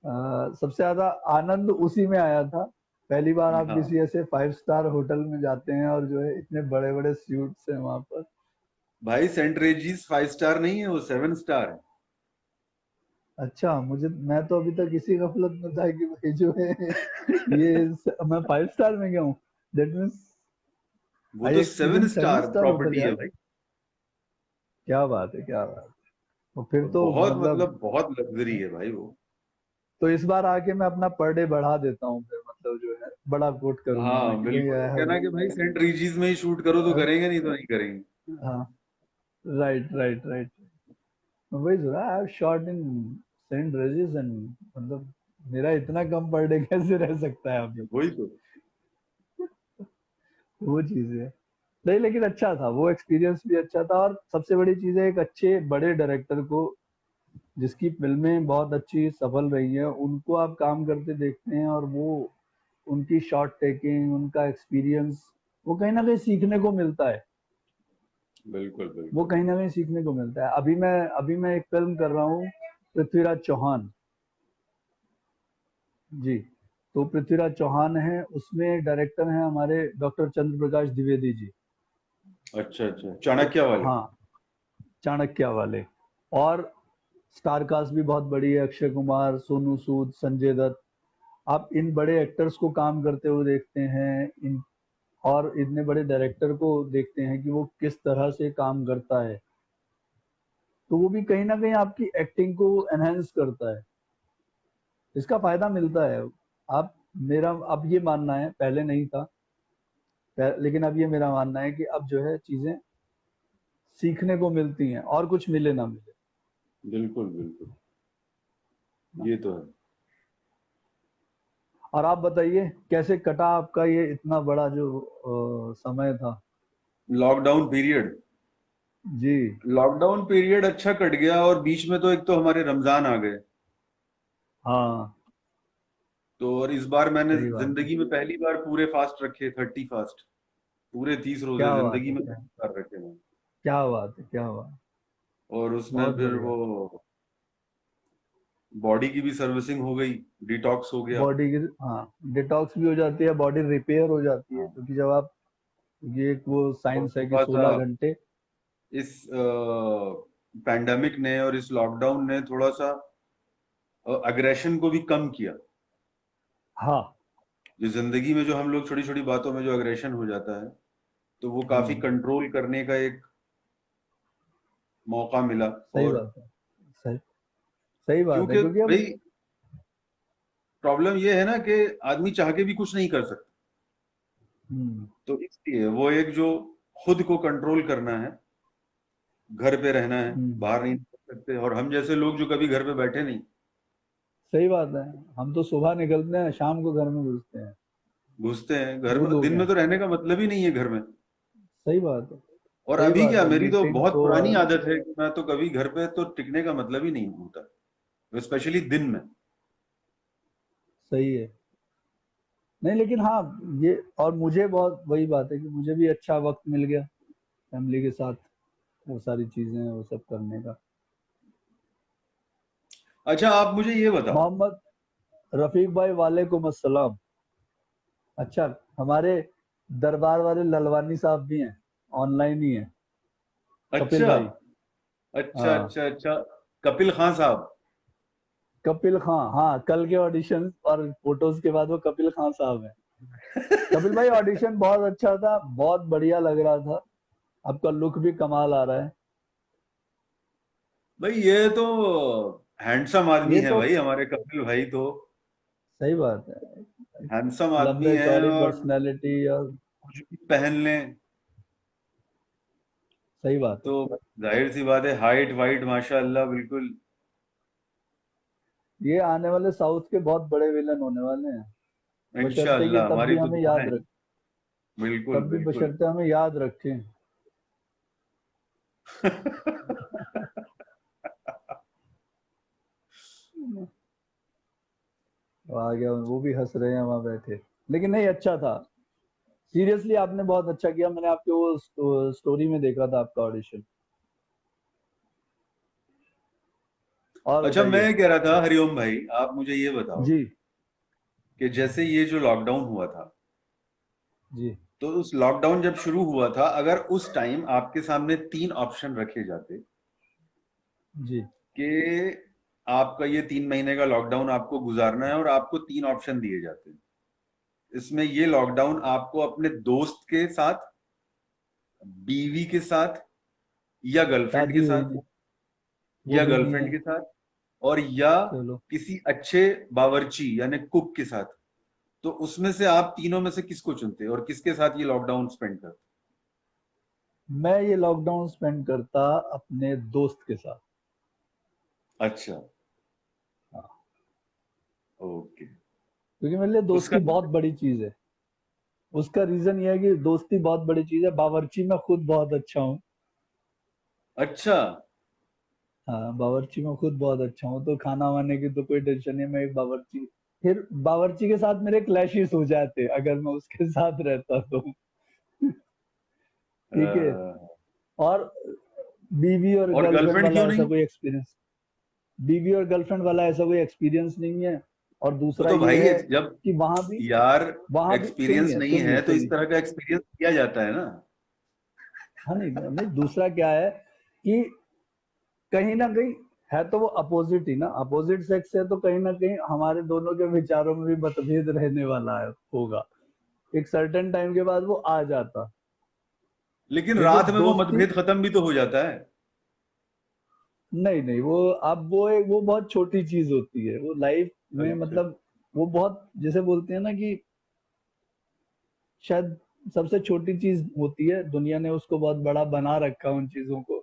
सबसे ज्यादा आनंद उसी में आया था। पहली बार आप
हाँ
किसी ऐसे 5 स्टार होटल में जाते हैं और जो है इतने बड़े बड़े स्यूट्स हैं वहां पर।
भाई, सेंट रेजीज 5 स्टार नहीं है, वो 7 स्टार है।
अच्छा, मैं तो अभी तक इसी गफलत में था कि भाई जो है मैं 5 स्टार में गया हूँ। दैट मीन्स
वो
आई
तो seven
experience seven
star
star hotel
property है
यार।
भाई।
क्या बात है, क्या बात है। तो फिर
और
तो
बहुत
मतलब,
मतलब बहुत लग्जरी है भाई वो।
तो इस बार आके मैं अपना पर डे बढ़ा देता हूँ फिर, मतलब जो है बड़ा कोट करूंगा मैं
हाँ
कि भाई
बिल्कुल,
आई
वो
हैव।
कहना कि भाई सेंट रेजीज में ही शूट करो तो करेंगे, नहीं तो नहीं करेंगे।
हाँ, राइट राइट राइट। वही तो, I have shot in Saint Regis and, मतलब मेरा इतना कम पर डे कैसे रह सकता है अभी।
वही तो।
वो चीज है। नहीं, लेकिन अच्छा था वो एक्सपीरियंस भी अच्छा था। और सबसे बड़ी चीज है, एक अच्छे बड़े डायरेक्टर को, जिसकी फिल्में बहुत अच्छी सफल रही है, उनको आप काम करते देखते हैं, और वो उनकी शॉट टेकिंग, उनका एक्सपीरियंस, वो कहीं ना कहीं सीखने को मिलता है।
बिल्कुल
वो
बिल्कुल।
कहीं ना कहीं सीखने को मिलता है। अभी मैं एक फिल्म कर रहा हूँ, पृथ्वीराज चौहान। जी। तो पृथ्वीराज चौहान है उसमें, डायरेक्टर हैं हमारे डॉक्टर चंद्र प्रकाश द्विवेदी जी।
अच्छा अच्छा,
तो
चाणक्य वाले।
हाँ, चाणक्य वाले। और स्टार कास्ट भी बहुत बड़ी है, अक्षय कुमार, सोनू सूद, संजय दत्त। आप इन बड़े एक्टर्स को काम करते हुए देखते हैं, इन और इतने बड़े डायरेक्टर को देखते हैं कि वो किस तरह से काम करता है। तो वो भी कहीं ना कहीं आपकी एक्टिंग को एनहेंस करता है। इसका फायदा मिलता है। आप मेरा अब ये मानना है, पहले नहीं था, लेकिन अब ये मेरा मानना है कि अब जो है चीजें सीखने को मिलती हैं, और कुछ मिले ना मिले।
बिल्कुल बिल्कुल। ये तो है।
और आप बताइए कैसे कटा आपका ये इतना बड़ा जो समय था।
Lockdown period.
जी।
लॉकडाउन पीरियड अच्छा कट गया, और बीच में तो एक तो हमारे रमजान आ गए।
हाँ,
तो और इस बार मैंने
सही बात है।
जिंदगी में पहली बार पूरे फास्ट रखे, 30 फास्ट। पूरे 30 रोजे
क्या बात
जिंदगी
है,
में
क्या,
पहली बार रखे मैंने।
क्या बात है, क्या बात है।
और उसमें
बहुत
फिर
बढ़िया।
वो बॉडी की भी सर्विसिंग हो गई, डिटॉक्स हो गया।
बॉडी की, हाँ, डिटॉक्स भी हो जाती है, बॉडी रिपेयर हो जाती है,
हाँ,
क्योंकि जब आप, ये एक वो
और
साइंस है कि
थोड़ा सा
16 घंटे।
इस पैंडेमिक ने और इस लॉकडाउन ने थोड़ा सा अग्रेशन को भी कम किया।
हाँ।
जो जिंदगी में जो हम लोग छोटी छोटी बातों में जो अग्रेशन हो जाता है, तो वो काफी
हम्म,
कंट्रोल करने का एक मौका मिला।
सही
और
बात है। सही सही बात है,
क्योंकि
क्योंकि अब,
भाई प्रॉब्लम ये है ना कि आदमी चाह के भी कुछ नहीं कर सकता।
हम्म,
तो इसलिए वो एक जो खुद को कंट्रोल करना है, घर पे रहना है,
हम्म,
बाहर नहीं निकल सकते, और हम जैसे लोग जो कभी घर पे बैठे नहीं,
सही बात है। हम तो सुबह निकलते हैं, शाम को घर में घुसते हैं।
घुसते हैं घर
वो
में,
लोग
दिन में
हैं।
तो रहने का मतलब ही नहीं है घर में।
सही बात है।
और
सही
अभी
बात
क्या,
है,
मेरी तो
मीटिंग्स
बहुत
हो
पुरानी
और,
आदत है कि मैं तो कभी घर पे तो टिकने का मतलब ही नहीं होता, स्पेशली दिन में।
सही है। नहीं, लेकिन हाँ, ये, और मुझे बहुत वही बात है कि मुझे भी अच्छा वक्त मिल गया फैमिली के साथ, वो सारी चीजें वो सब करने का।
अच्छा, आप मुझे ये बताओ।
मोहम्मद रफीक भाई, वालेकुम अस्सलाम। अच्छा, हमारे दरबार वाले ललवानी साहब भी हैं, ऑनलाइन ही हैं, कपिल
अच्छा
भाई।
अच्छा
हाँ,
अच्छा अच्छा, कपिल खान साहब।
कपिल खां, हाँ, कल के ऑडिशन और फोटोज के बाद वो कपिल खां साहब हैं। कपिल भाई, ऑडिशन बहुत अच्छा था, बहुत बढ़िया लग रहा था, आपका लुक भी कमाल आ रहा है।
भाई ये तो हैंडसम आदमी
ये
है
तो
भाई, हमारे कपिल भाई तो
सही बात है।
हैंडसम आदमी
लंबे
है,
चौड़ी
और
पर्सनैलिटी, और
कुछ भी पहन लें
सही बात है।
तो जाहिर सी बात है, हाइट वाइट माशाल्लाह बिल्कुल।
ये आने वाले साउथ के बहुत बड़े विलन होने वाले हैं, बशर्ते कि
इंशाल्लाह,
तब भी
हमारी तो
हमें
दुआ
याद
है।
रख,
बिल्कुल
तब भी
बिल्कुल।
बशर्ते हमें याद रखें। तो आ गया, वो भी हंस रहे हैं वहां बैठे। लेकिन नहीं, अच्छा था। सीरियसली आपने बहुत अच्छा किया, मैंने आपके वो स्टोरी में देखा था आपका ऑडिशन। और
अच्छा, मैं
बताइए।
कह रहा था हरिओम भाई, आप मुझे ये बताओ
जी।
कि जैसे ये जो लॉकडाउन हुआ था,
जी।
तो उस लॉकडाउन जब शुरू हुआ था, अगर उस टाइम आपके सामने तीन ऑप्शन रखे जाते
जी।
कि आपका ये 3 महीने का लॉकडाउन आपको गुजारना है, और आपको तीन ऑप्शन दिए जाते हैं, इसमें ये लॉकडाउन आपको अपने दोस्त के साथ, बीवी के साथ, या गर्लफ्रेंड के
शादी हुई
साथ,
नहीं, वो
या
भी नहीं
गर्लफ्रेंड
है।
के साथ, और या
चलो,
किसी अच्छे बावर्ची यानी कुक के साथ, तो उसमें से आप तीनों में से किसको चुनते और किसके साथ ये लॉकडाउन स्पेंड करते?
मैं ये लॉकडाउन स्पेंड करता अपने दोस्त के साथ।
अच्छा,
हाँ,
ओके।
क्योंकि मेरे लिए
उसका
दोस्ती बहुत बड़ी चीज है। उसका रीजन ये है कि दोस्ती बहुत बड़ी चीज है, बावर्ची मैं खुद बहुत अच्छा हूँ।
अच्छा,
हाँ, बावर्ची में खुद बहुत अच्छा हूँ, तो खाना वाने की तो कोई टेंशन नहीं। मैं एक बावर्ची, फिर बावर्ची के साथ मेरे क्लैशेस हो जाते अगर मैं उसके साथ रहता तो। ठीक है।
अ,
और बीवी और
और
गर्लफ्रेंड
गर्लफ्रेंड
वाला
क्यों
ऐसा
नहीं?
कोई एक्सपीरियंस, बीवी और गर्लफ्रेंड वाला ऐसा कोई एक्सपीरियंस नहीं है। और दूसरा
तो
ये
भाई
है
जब
कि
यार
वहां भी
एक्सपीरियंस
सुनिए
नहीं
सुनिए
है तो इस
सुनिए।
तरह का एक्सपीरियंस किया जाता है ना।
हाँ, नहीं नहीं, दूसरा क्या है कि कहीं ना कहीं है तो वो अपोजिट ही ना, अपोजिट सेक्स है, तो कहीं ना कहीं हमारे दोनों के विचारों में भी मतभेद रहने वाला है, होगा। एक सर्टेन टाइम के बाद वो आ जाता।
लेकिन रात
लेकिन
में वो
दोस्ती,
मतभेद खत्म भी तो हो जाता है।
नहीं नहीं, वो, अब वो बहुत छोटी चीज होती है वो लाइफ में,
अच्छा।
मतलब वो बहुत, जैसे बोलते हैं ना कि शायद सबसे छोटी चीज होती है, दुनिया ने उसको बहुत बड़ा बना रखा उन चीजों को,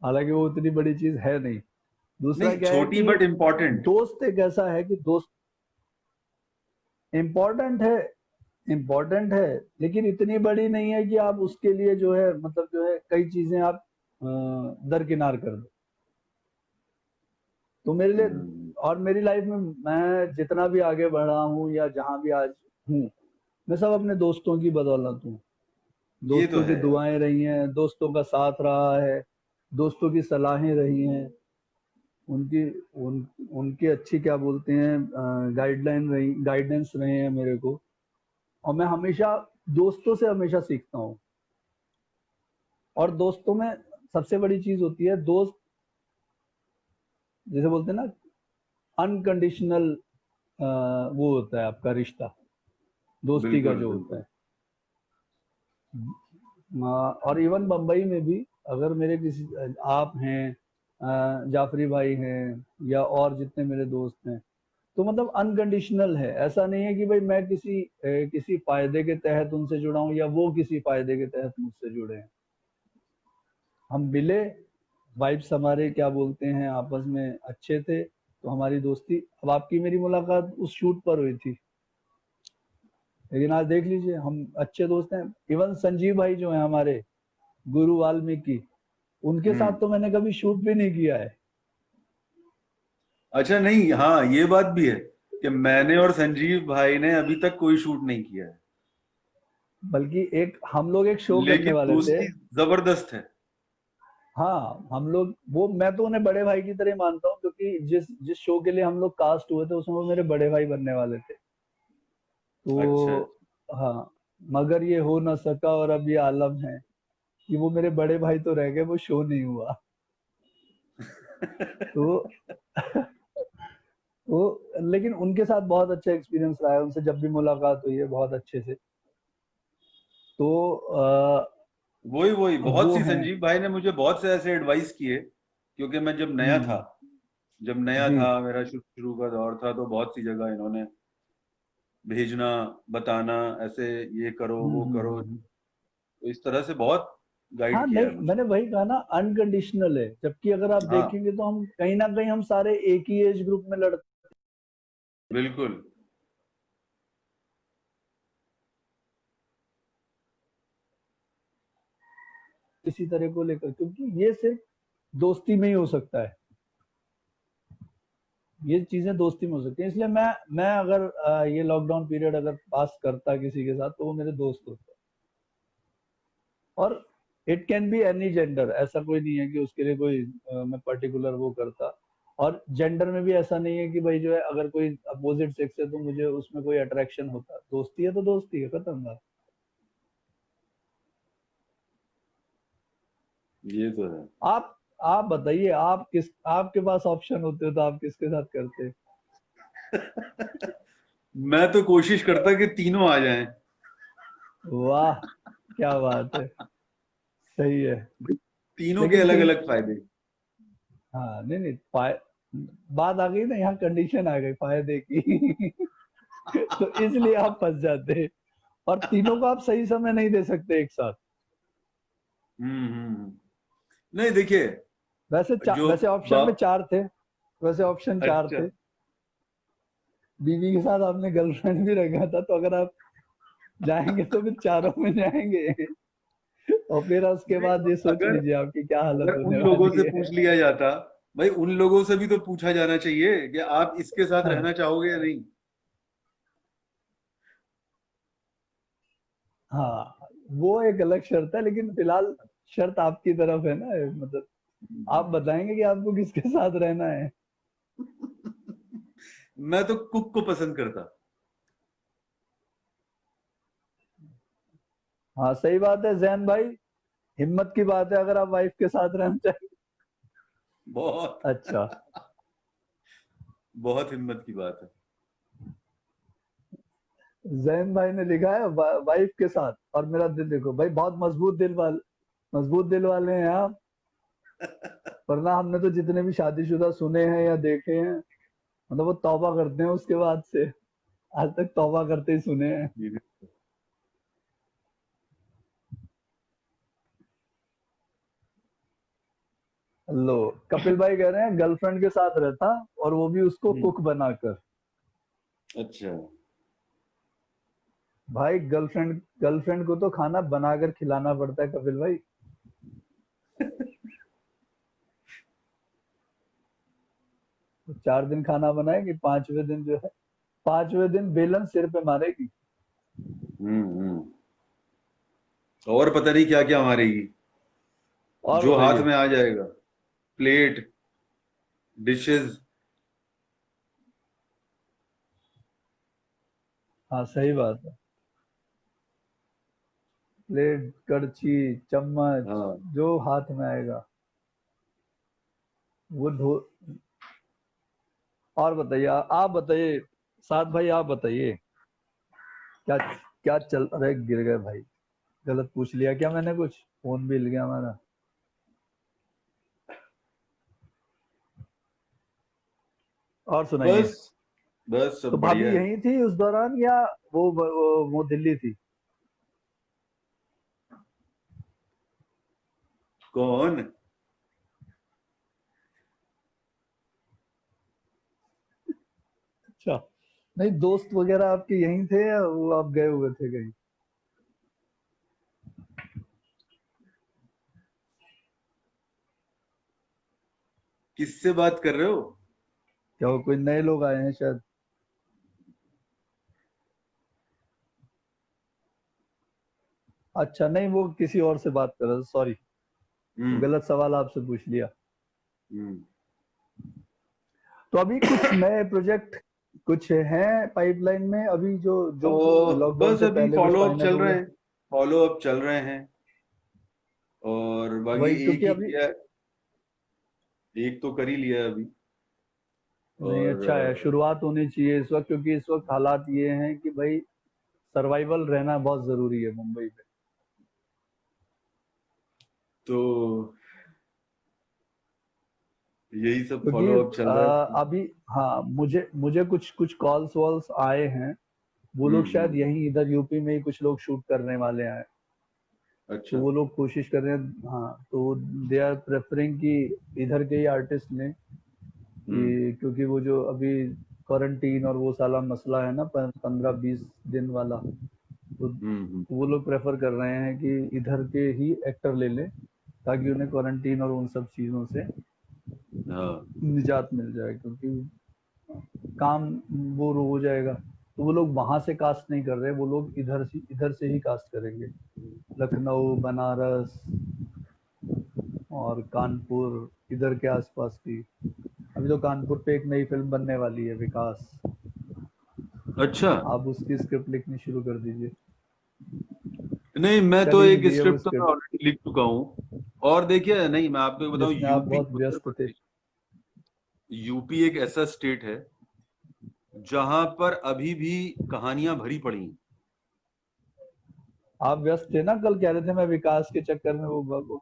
हालांकि वो उतनी बड़ी चीज है नहीं। दूसरा
नहीं,
क्या है
छोटी
कि
बट इम्पोर्टेंट।
दोस्त एक ऐसा है कि दोस्त इम्पोर्टेंट है, इम्पोर्टेंट है, लेकिन इतनी बड़ी नहीं है कि आप उसके लिए जो है, मतलब जो है कई चीजें आप दरकिनार कर दो। तो मेरे लिए, और मेरी लाइफ में मैं जितना भी आगे बढ़ा हूँ या जहां भी आज हूँ, मैं सब अपने दोस्तों की बदौलत हूँ।
ये तो
दोस्तों की
है यार।
दुआएं रही हैं, दोस्तों का साथ रहा है, दोस्तों की सलाहें रही हैं। उनकी उनकी अच्छी क्या बोलते हैं गाइडेंस रहे हैं मेरे को। और मैं हमेशा दोस्तों से हमेशा सीखता हूँ। और दोस्तों में सबसे बड़ी चीज होती है दोस्त, जैसे बोलते हैं ना, अनकंडीशनल वो होता है आपका रिश्ता, दोस्ती का
बिल्कुल
जो होता
बिल्कुल।
है। और इवन बम्बई में भी अगर मेरे किसी, आप हैं, जाफरी भाई हैं, या और जितने मेरे दोस्त हैं, तो मतलब अनकंडीशनल है। ऐसा नहीं है कि भाई मैं किसी फायदे के तहत उनसे जुड़ा हूं या वो किसी फायदे के तहत मुझसे जुड़े हैं। हम मिले, वाइब्स हमारे क्या बोलते हैं आपस में अच्छे थे, तो हमारी दोस्ती। अब आपकी मेरी मुलाकात उस शूट पर हुई थी, लेकिन आज देख लीजिए हम अच्छे दोस्त हैं। इवन संजीव भाई जो है हमारे, गुरु वाल्मीकि, उनके साथ
हम्म।
तो मैंने कभी शूट भी नहीं किया है।
अच्छा, नहीं, हाँ, ये बात भी है कि मैंने और संजीव भाई ने अभी तक कोई शूट नहीं किया है,
बल्कि एक हम लोग एक शो करने
लेकिन
वाले थे।
दोस्ती जबरदस्त है।
हाँ, हम लोग वो, मैं तो उन्हें बड़े भाई की तरह मानता हूँ, क्योंकि जिस जिस शो के लिए हम लोग कास्ट हुए थे उसमें वो मेरे बड़े भाई बनने वाले थे।
अच्छा।
तो हाँ, मगर ये हो ना सका और अब ये आलम है कि वो मेरे बड़े भाई तो रह गए, वो शो नहीं हुआ। तो वो, लेकिन उनके साथ बहुत अच्छा एक्सपीरियंस रहा है, उनसे जब भी मुलाकात हुई है बहुत अच्छे से। तो
वही वही, बहुत
वो
सी,
है।
संजीव भाई ने मुझे बहुत से ऐसे एडवाइस किए, क्योंकि मैं
हम्म।
जब नया
जी।
था, मेरा शुरू शुरू का दौर था, तो बहुत सी जगह इन्होंने भेजना, बताना, ऐसे ये करो वो करो,
हम्म।
तो इस तरह से बहुत
हाँ,
गाइड किया
नहीं,
है मुझे।
मैंने वही कहा ना, अनकंडीशनल है। जबकि अगर आप
हाँ,
देखेंगे तो हम कहीं ना कहीं हम सारे एक ही एज ग्रुप में लड़ते
बिल्कुल।
इसी तरह को लेकर, क्योंकि ये सिर्फ दोस्ती में ही हो सकता है। ये चीजें दोस्ती में हो सकती हैं। इसलिए मैं अगर ये लॉकडाउन पीरियड अगर पास करता किसी के साथ, तो वो मेरे दोस्त होते। और it can be any gender, ऐसा कोई नहीं है कि उसके लिए कोई मैं पर्टिकुलर वो करता। और जेंडर में भी ऐसा नहीं है कि भाई जो है अगर कोई अपोजिट सेक्स है तो मुझे उसमें कोई अट्रैक्शन होता। दोस्ती है तो दोस्ती है, खत्म बात।
ये तो है।
आप आप बताइए, आपके पास ऑप्शन होते तो आप किसके साथ करते?
मैं तो कोशिश करता कि तीनों आ जाएं।
वाह, क्या बात है, सही है।
तीनों के
लेकिन
अलग
फिर,
अलग फायदे।
हाँ, नहीं नहीं, बात आ गई ना, यहाँ कंडीशन आ गई फायदे की। तो इसलिए आप फंस जाते। और तीनों को आप सही समय नहीं दे सकते एक साथ।
नहीं, देखिए, जो
वैसे ऑप्शन में
बाप।
चार थे। वैसे ऑप्शन चार
अच्छा।
थे। बीवी के साथ आपने गर्लफ्रेंड भी रखा था, तो अगर आप जाएंगे तो फिर चारों में जाएंगे। और फिर उसके
नहीं,
बाद ये सोच
अगर
लीजिए आपकी क्या हालत
अगर उन
होने
लोगों
वाली
से
है।
पूछ लिया जाता, भाई उन लोगों से भी तो पूछा जाना चाहिए कि आप इसके साथ रहना चाहोगे या नहीं।
हाँ, वो एक अलग शर्त है, लेकिन फिलहाल शर्त आपकी तरफ है ना, मतलब आप बताएंगे कि आपको किसके साथ रहना है।
मैं तो कुक को पसंद करता।
हाँ, सही बात है जैन भाई, हिम्मत की बात है अगर आप वाइफ के साथ रहना चाहें।
बहुत।
अच्छा,
बहुत हिम्मत की बात है।
जैन भाई ने लिखा है वाइफ के साथ। और मेरा दिल देखो भाई, बहुत मजबूत दिल वाले हैं आप। वरना हमने तो जितने भी शादीशुदा सुने हैं या देखे हैं, मतलब वो तौबा करते हैं उसके बाद से। आज तक तौबा करते ही सुने हैं।
ये भी।
लो, कपिल भाई कह रहे हैं गर्लफ्रेंड के साथ रहता, और वो भी उसको
हम्म।
कुक बनाकर।
अच्छा।
भाई गर्लफ्रेंड को तो खाना बनाकर खिलाना पड़ता है कपिल भाई। तो 4 दिन खाना बनाएगी, 5वें दिन जो है, 5वें दिन बेलन सिर पे मारेगी।
हम्म। और पता नहीं क्या क्या मारेगी,
और
जो हाथ
बताइए।
में आ जाएगा, प्लेट, डिशेस।
हाँ सही बात है। प्लेट, कड़छी, चम्मच,
हाँ
जो हाथ में आएगा वो धो। और बताइए, आप बताइए, साथ भाई आप बताइए, क्या क्या चल रहा है? गिर गए भाई? गलत पूछ लिया क्या मैंने कुछ? फोन भी हिल गया हमारा। और सुनाइए।
बस बस
तो
सब
भाभी
बढ़िया है।
यहीं थी उस दौरान, या वो दिल्ली थी?
कौन?
अच्छा, नहीं दोस्त वगैरह आपके यहीं थे या वो आप गए हुए थे कहीं?
किससे बात कर रहे हो?
क्या वो कोई नए लोग आए हैं शायद? अच्छा, नहीं वो किसी और से बात कर रहा था, सॉरी। वो
हम्म।
गलत सवाल आपसे पूछ लिया।
हम्म।
तो अभी कुछ नए प्रोजेक्ट कुछ हैं पाइपलाइन में अभी, जो जो
और
लॉकडाउन
बस
से
अभी
पहले कुछ
फॉलो अप
फाइनल
चल
हो
रहे
गए?
हैं। फॉलो अप चल रहे हैं। और बाकी
वही,
एक
क्योंकि
ही
अभी
किया है। एक तो कर ही लिया है अभी।
नहीं,
और
अच्छा है, शुरुआत होनी चाहिए इस वक्त, क्योंकि इस वक्त हालात ये हैं कि भाई सर्वाइवल रहना बहुत जरूरी है मुंबई में।
तो यही सब
क्योंकि
फॉलो अप चल रहा है।
अभी, हाँ, मुझे मुझे कुछ कुछ कॉल्स वॉल्स आए हैं। वो लोग शायद
हम्म।
यहीं इधर यूपी में ही कुछ लोग शूट करने वाले हैं। तो
अच्छा।
वो लोग कोशिश कर रहे हैं, हाँ, तो दे आर प्रेफरिंग कि इधर के ही आर्टिस्ट लें,
हम्म।
कि क्योंकि वो जो अभी क्वारंटीन और वो साला मसला है ना, 15-20 दिन वाला, तो
हम्म।
वो लोग प्रेफर कर रहे हैं कि इधर के ही एक्टर ले लें, ताकि उन्हें क्वारंटीन और उन सब चीज़ों से
हाँ।
निजात मिल जाए, क्योंकि काम वो हो जाएगा। तो वो लोग वहां से कास्ट नहीं कर रहे, वो लोग इधर से ही कास्ट करेंगे। लखनऊ, बनारस और कानपुर, इधर के आसपास की। अभी तो कानपुर पे एक नई फिल्म बनने वाली है, विकास।
अच्छा।
आप उसकी स्क्रिप्ट लिखनी शुरू कर दीजिए।
नहीं, मैं
कर
तो
ही
एक
दी है वो
स्क्रिप्ट तो मैं
स्क्रिप्ट,
ऑलरेडी लिख चुका हूँ। और देखिए, नहीं मैं आपको बताऊं,
जिसमें आप
यूपी
बहुत व्यस्त थे।
यूपी एक ऐसा स्टेट है जहां पर अभी भी कहानियां भरी पड़ी हैं।
आप व्यस्त थे ना, कल कह रहे थे मैं विकास के चक्कर में वो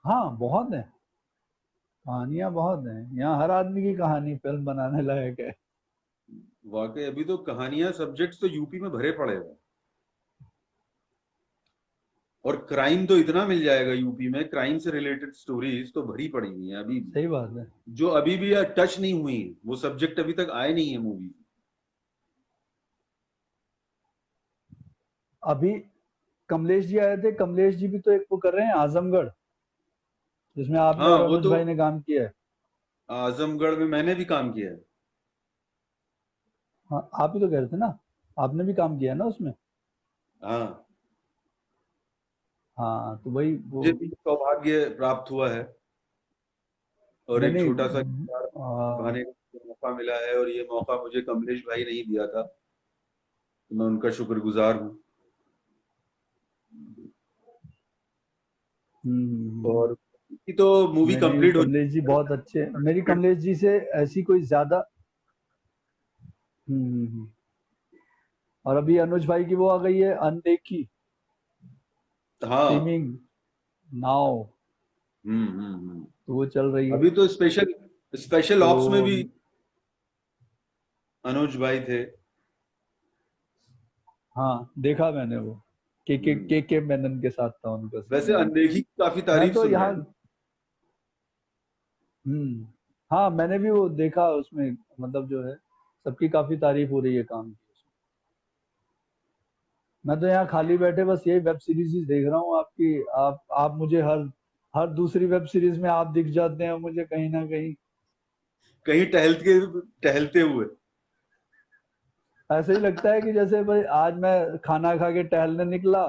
हाँ बहुत है, कहानियां बहुत हैं यहाँ, हर आदमी की कहानी फिल्म बनाने लायक है।
वाकई अभी तो कहानियां, सब्जेक्ट्स तो यूपी में भरे पड़े हैं। और क्राइम तो इतना मिल जाएगा यूपी में, क्राइम से रिलेटेड स्टोरीज तो भरी पड़ी हुई हैं अभी भी,
सही बात है।
जो अभी भी टच नहीं हुई हैं। वो सब्जेक्ट अभी तक आए नहीं है मूवी।
अभी कमलेश जी आए थे, कमलेश जी भी तो एक वो कर रहे हैं, आजमगढ़, जिसमें आपने
हाँ
और
वो
अनुज
तो
भाई ने काम किया है।
आजमगढ़ में मैंने भी काम किया है।
हाँ, आप ही तो कह रहे थे ना, आपने भी काम किया है ना उसमें?
हाँ,
हाँ, तो वही वो।
मुझे भी सौभाग्य प्राप्त हुआ है और
नहीं
एक
नहीं,
छोटा सा किरदार निभाने का मौका मिला है, और ये मौका मुझे कमलेश भाई ने ही दिया था। तो मैं उनका शुक्रगुजार हूँ।
हम्म।
और की तो मूवी
नहीं नहीं,
कंप्लीट हो
कमलेश जी
चुकी
बहुत अच्छे, मेरी
है।
कमलेश जी से ऐसी कोई ज्यादा। हम्म। और अभी अनुज भाई की वो आ गई है, अनदेखी,
हाँ।
स्ट्रीमिंग नाउ,
हम्म।
तो वो चल रही है।
अभी तो स्पेशल स्पेशल
तो
ऑप्स में भी अनुज भाई थे।
हाँ, देखा मैंने वो,
हम्म।
के मेनन के साथ था उनका
वैसे
सीन।
अनदेखी की काफी
मैं
तारीफ
तो
सुन रहे
यहाँ,
हैं।
हाँ मैंने भी वो देखा उसमें, मतलब जो है, सबकी काफी तारीफ हो रही है काम की। मैं तो यहाँ खाली बैठे बस यही वेब सीरीज ही देख रहा हूँ आपकी। आप मुझे हर हर दूसरी वेब सीरीज में आप दिख जाते हैं मुझे कहीं ना कहीं।
कहीं टहलते हुए।
ऐसे ही लगता है कि जैसे भाई आज मैं खाना खा के टहलने निकला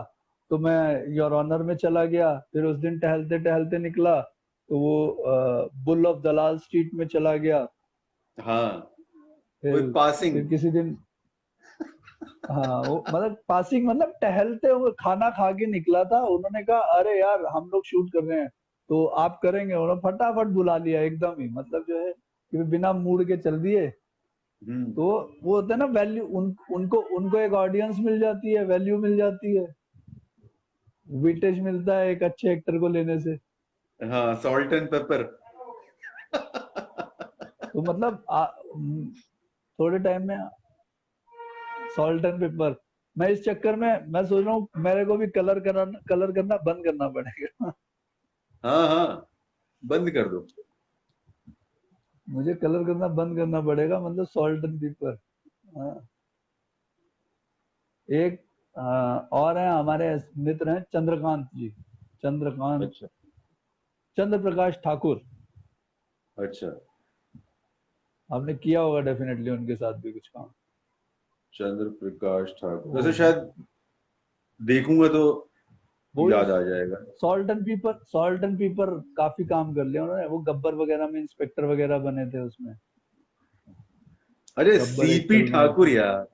तो मैं योर ऑनर में चला गया, फिर उस दिन टहलते टहलते निकला तो वो बुल ऑफ दलाल स्ट्रीट में चला गया,
हाँ,
फिर
वो पासिंग।
फिर किसी दिन, हाँ वो मतलब पासिंग मतलब टहलते हुए खाना खा के निकला था, उन्होंने कहा अरे यार हम लोग शूट कर रहे हैं तो आप करेंगे, उन्होंने फटाफट बुला लिया एकदम ही, मतलब जो है कि बिना मूड के चल दिए।
हम्म।
तो वो होता है ना वैल्यू, उनको उनको एक ऑडियंस मिल जाती है, वैल्यू मिल जाती है, वेटेज मिलता है एक अच्छे एक्टर को लेने से।
हाँ, सॉल्ट एंड पेपर।
तो मतलब थोड़े टाइम में सॉल्ट एंड पेपर, मैं इस चक्कर में मैं सोच रहा हूँ मेरे को भी कलर करना बंद करना पड़ेगा।
हाँ हाँ, बंद कर दो।
मुझे कलर करना बंद करना पड़ेगा, मतलब सॉल्ट एंड पेपर। हाँ। एक और है हमारे मित्र हैं चंद्रकांत जी, चंद्रकांत,
अच्छा
चंद्र प्रकाश ठाकुर।
अच्छा।
आपने किया होगा डेफिनेटली उनके साथ भी कुछ काम।
चंद्र प्रकाश ठाकुर,
वो
वैसे शायद देखूंगा तो
वो
याद आ जाएगा।
सॉल्ट एंड पेपर काफी काम कर लिया उन्होंने, वो गब्बर वगैरह में इंस्पेक्टर वगैरह बने थे उसमें।
अरे
गब्बर एक
सीपी
फिल्म आई
ठाकुर
थी।
यार।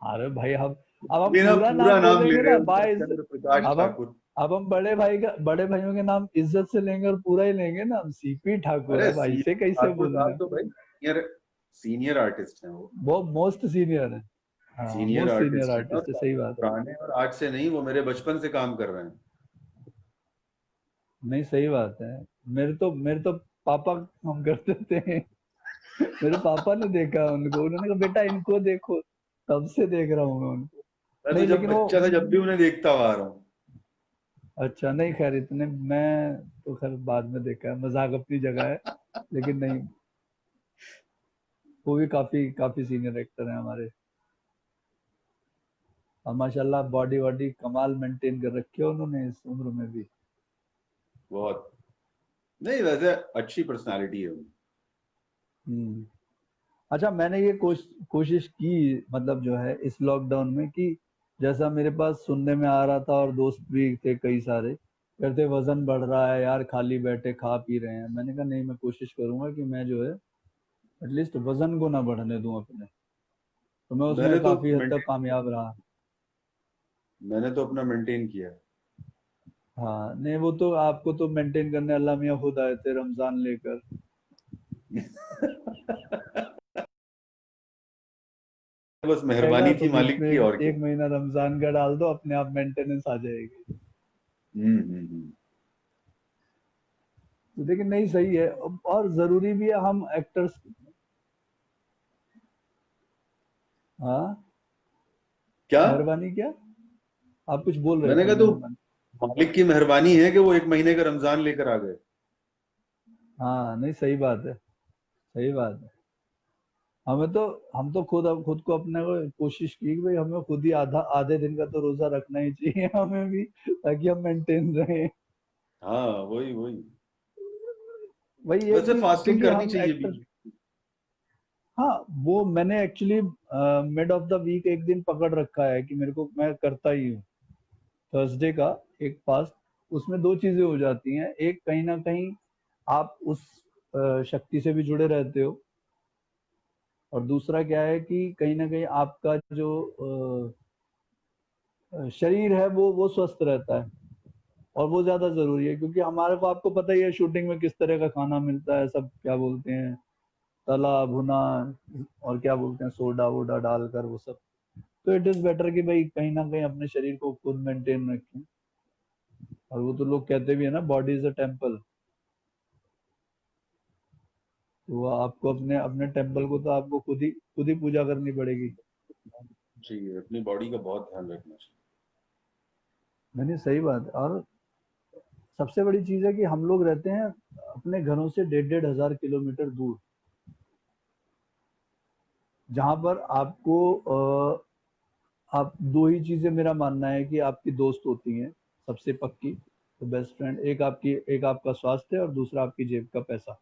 अरे भाई अब हम
मेरा
पूरा
पूरा
नाम
नाम ले
बोलेंगे
रहे
ना
हो उनका,
भाई।
चंद्र प्रकाश
अब हम
ठाकुर।
अब हम बड़े भाइयों के नाम इज्जत से लेंगे और पूरा ही लेंगे ना, हम सीपी ठाकुर,
अरे
अब ऐसे
सीपी
कैसे
ठाकुर
बोलना
साहब
है।
तो भाई सीनियर सीनियर आर्टिस्ट हैं वो।
वो मोस्ट सीनियर है। हाँ
सीनियर
मोस्ट सीनियर
आर्टिस्ट हैं और
आर्टिस्ट है, सही
काफी
बात है।
पुराने, और आज से नहीं, वो मेरे बचपन से काम कर रहे हैं।
नहीं सही बात है। मेरे तो पापा काम करते थे। मेरे पापा ने देखा उनको, उन्होंने कहा बेटा इनको देखो, तब से देख रहा हूँ मैं उनको।
मैं तो
नहीं
जब
लेकिन वो,
बच्चा था जब भी उन्हें देखता हुआ आ रहा हूँ।
अच्छा नहीं खैर इतने, मैं तो खैर बाद में देखा है, मजाक अपनी जगह है, लेकिन नहीं, वो भी काफी काफी सीनियर एक्टर हैं हमारे। और माशाल्लाह बॉडी वॉडी कमाल मेंटेन कर रखी है उन्होंने इस उम्र में भी।
बहुत। नहीं, वैसे अच्छी पर्सनालिटी है उनकी।
हम्म। अच्छा मैंने ये कोशिश की, मतलब जो है इस लॉकडाउन में, कि जैसा मेरे पास सुनने में आ रहा था और दोस्त भी थे कई सारे, कहते वजन बढ़ रहा है यार खाली बैठे खा पी रहे हैं, मैंने कहा नहीं मैं कोशिश करूंगा कि मैं जो है एटलीस्ट वजन को ना बढ़ने दूं अपने। तो मैं उसमें
मैंने तो
काफी हद तक
मेंटेन
कामयाब रहा।
मैंने तो अपना मेंटेन किया है।
हाँ नहीं वो तो आपको तो मेंटेन करने अल्लाह मियाँ खुद आए थे रमजान लेकर।
बस
रहेगा
मेहरबानी
तो
थी
बीच
मालिक
में
की, और क्या।
एक महीना रमजान का डाल दो, अपने आप मेंटेनेंस आ जाएगी।
हम्म।
तो लेकिन नहीं सही है, और जरूरी भी है हम एक्टर्स। हाँ।
क्या?
मेहरबानी क्या? आप कुछ बोल रहे
मैंने
थे,
कहा तो
मेहरबानी।
मालिक की मेहरबानी है कि वो एक महीने का रमजान लेकर आ गए।
हाँ नहीं सही बात है, सही बात है। हमें तो हम तो खुद को अपने को कोशिश की कि भाई हमें खुद ही आधे दिन का तो रोजा रखना ही चाहिए हमें भी, ताकि हम मेंटेन रहे।
हाँ, वही वही।
वही है
वैसे
कि
फास्टिंग
क्योंकि
करनी
हम
चाहिए
एक्टर,
बीच
हाँ वो मैंने actually mid of the week एक दिन पकड़ रखा है कि मेरे को मैं करता ही हूँ, थर्सडे का एक फास्ट। उसमें दो चीजें हो जाती हैं, एक कहीं ना कहीं आप उस शक्ति से भी जुड़े रहते हो, और दूसरा क्या है कि कहीं ना कहीं आपका जो शरीर है वो स्वस्थ रहता है, और वो ज्यादा जरूरी है क्योंकि हमारे को आपको पता ही है शूटिंग में किस तरह का खाना मिलता है, सब क्या बोलते हैं, तला भुना, और क्या बोलते हैं सोडा वोडा डालकर वो सब। तो इट इज बेटर कि भाई कहीं ना कहीं अपने शरीर को खुद मेंटेन रखें। और वो तो लोग कहते भी है ना, बॉडी इज अ टेम्पल। तो वो आपको अपने अपने टेम्पल को तो आपको खुद ही पूजा करनी पड़ेगी।
चाहिए, अपनी बॉडी का बहुत ध्यान रखना चाहिए।
नहीं सही बात है। और सबसे बड़ी चीज है कि हम लोग रहते हैं अपने घरों से 1,500 किलोमीटर दूर, जहां पर आपको आप दो ही चीजें, मेरा मानना है कि आपकी दोस्त होती हैं सबसे पक्की, तो बेस्ट फ्रेंड, एक आपका स्वास्थ्य है और दूसरा आपकी जेब का पैसा,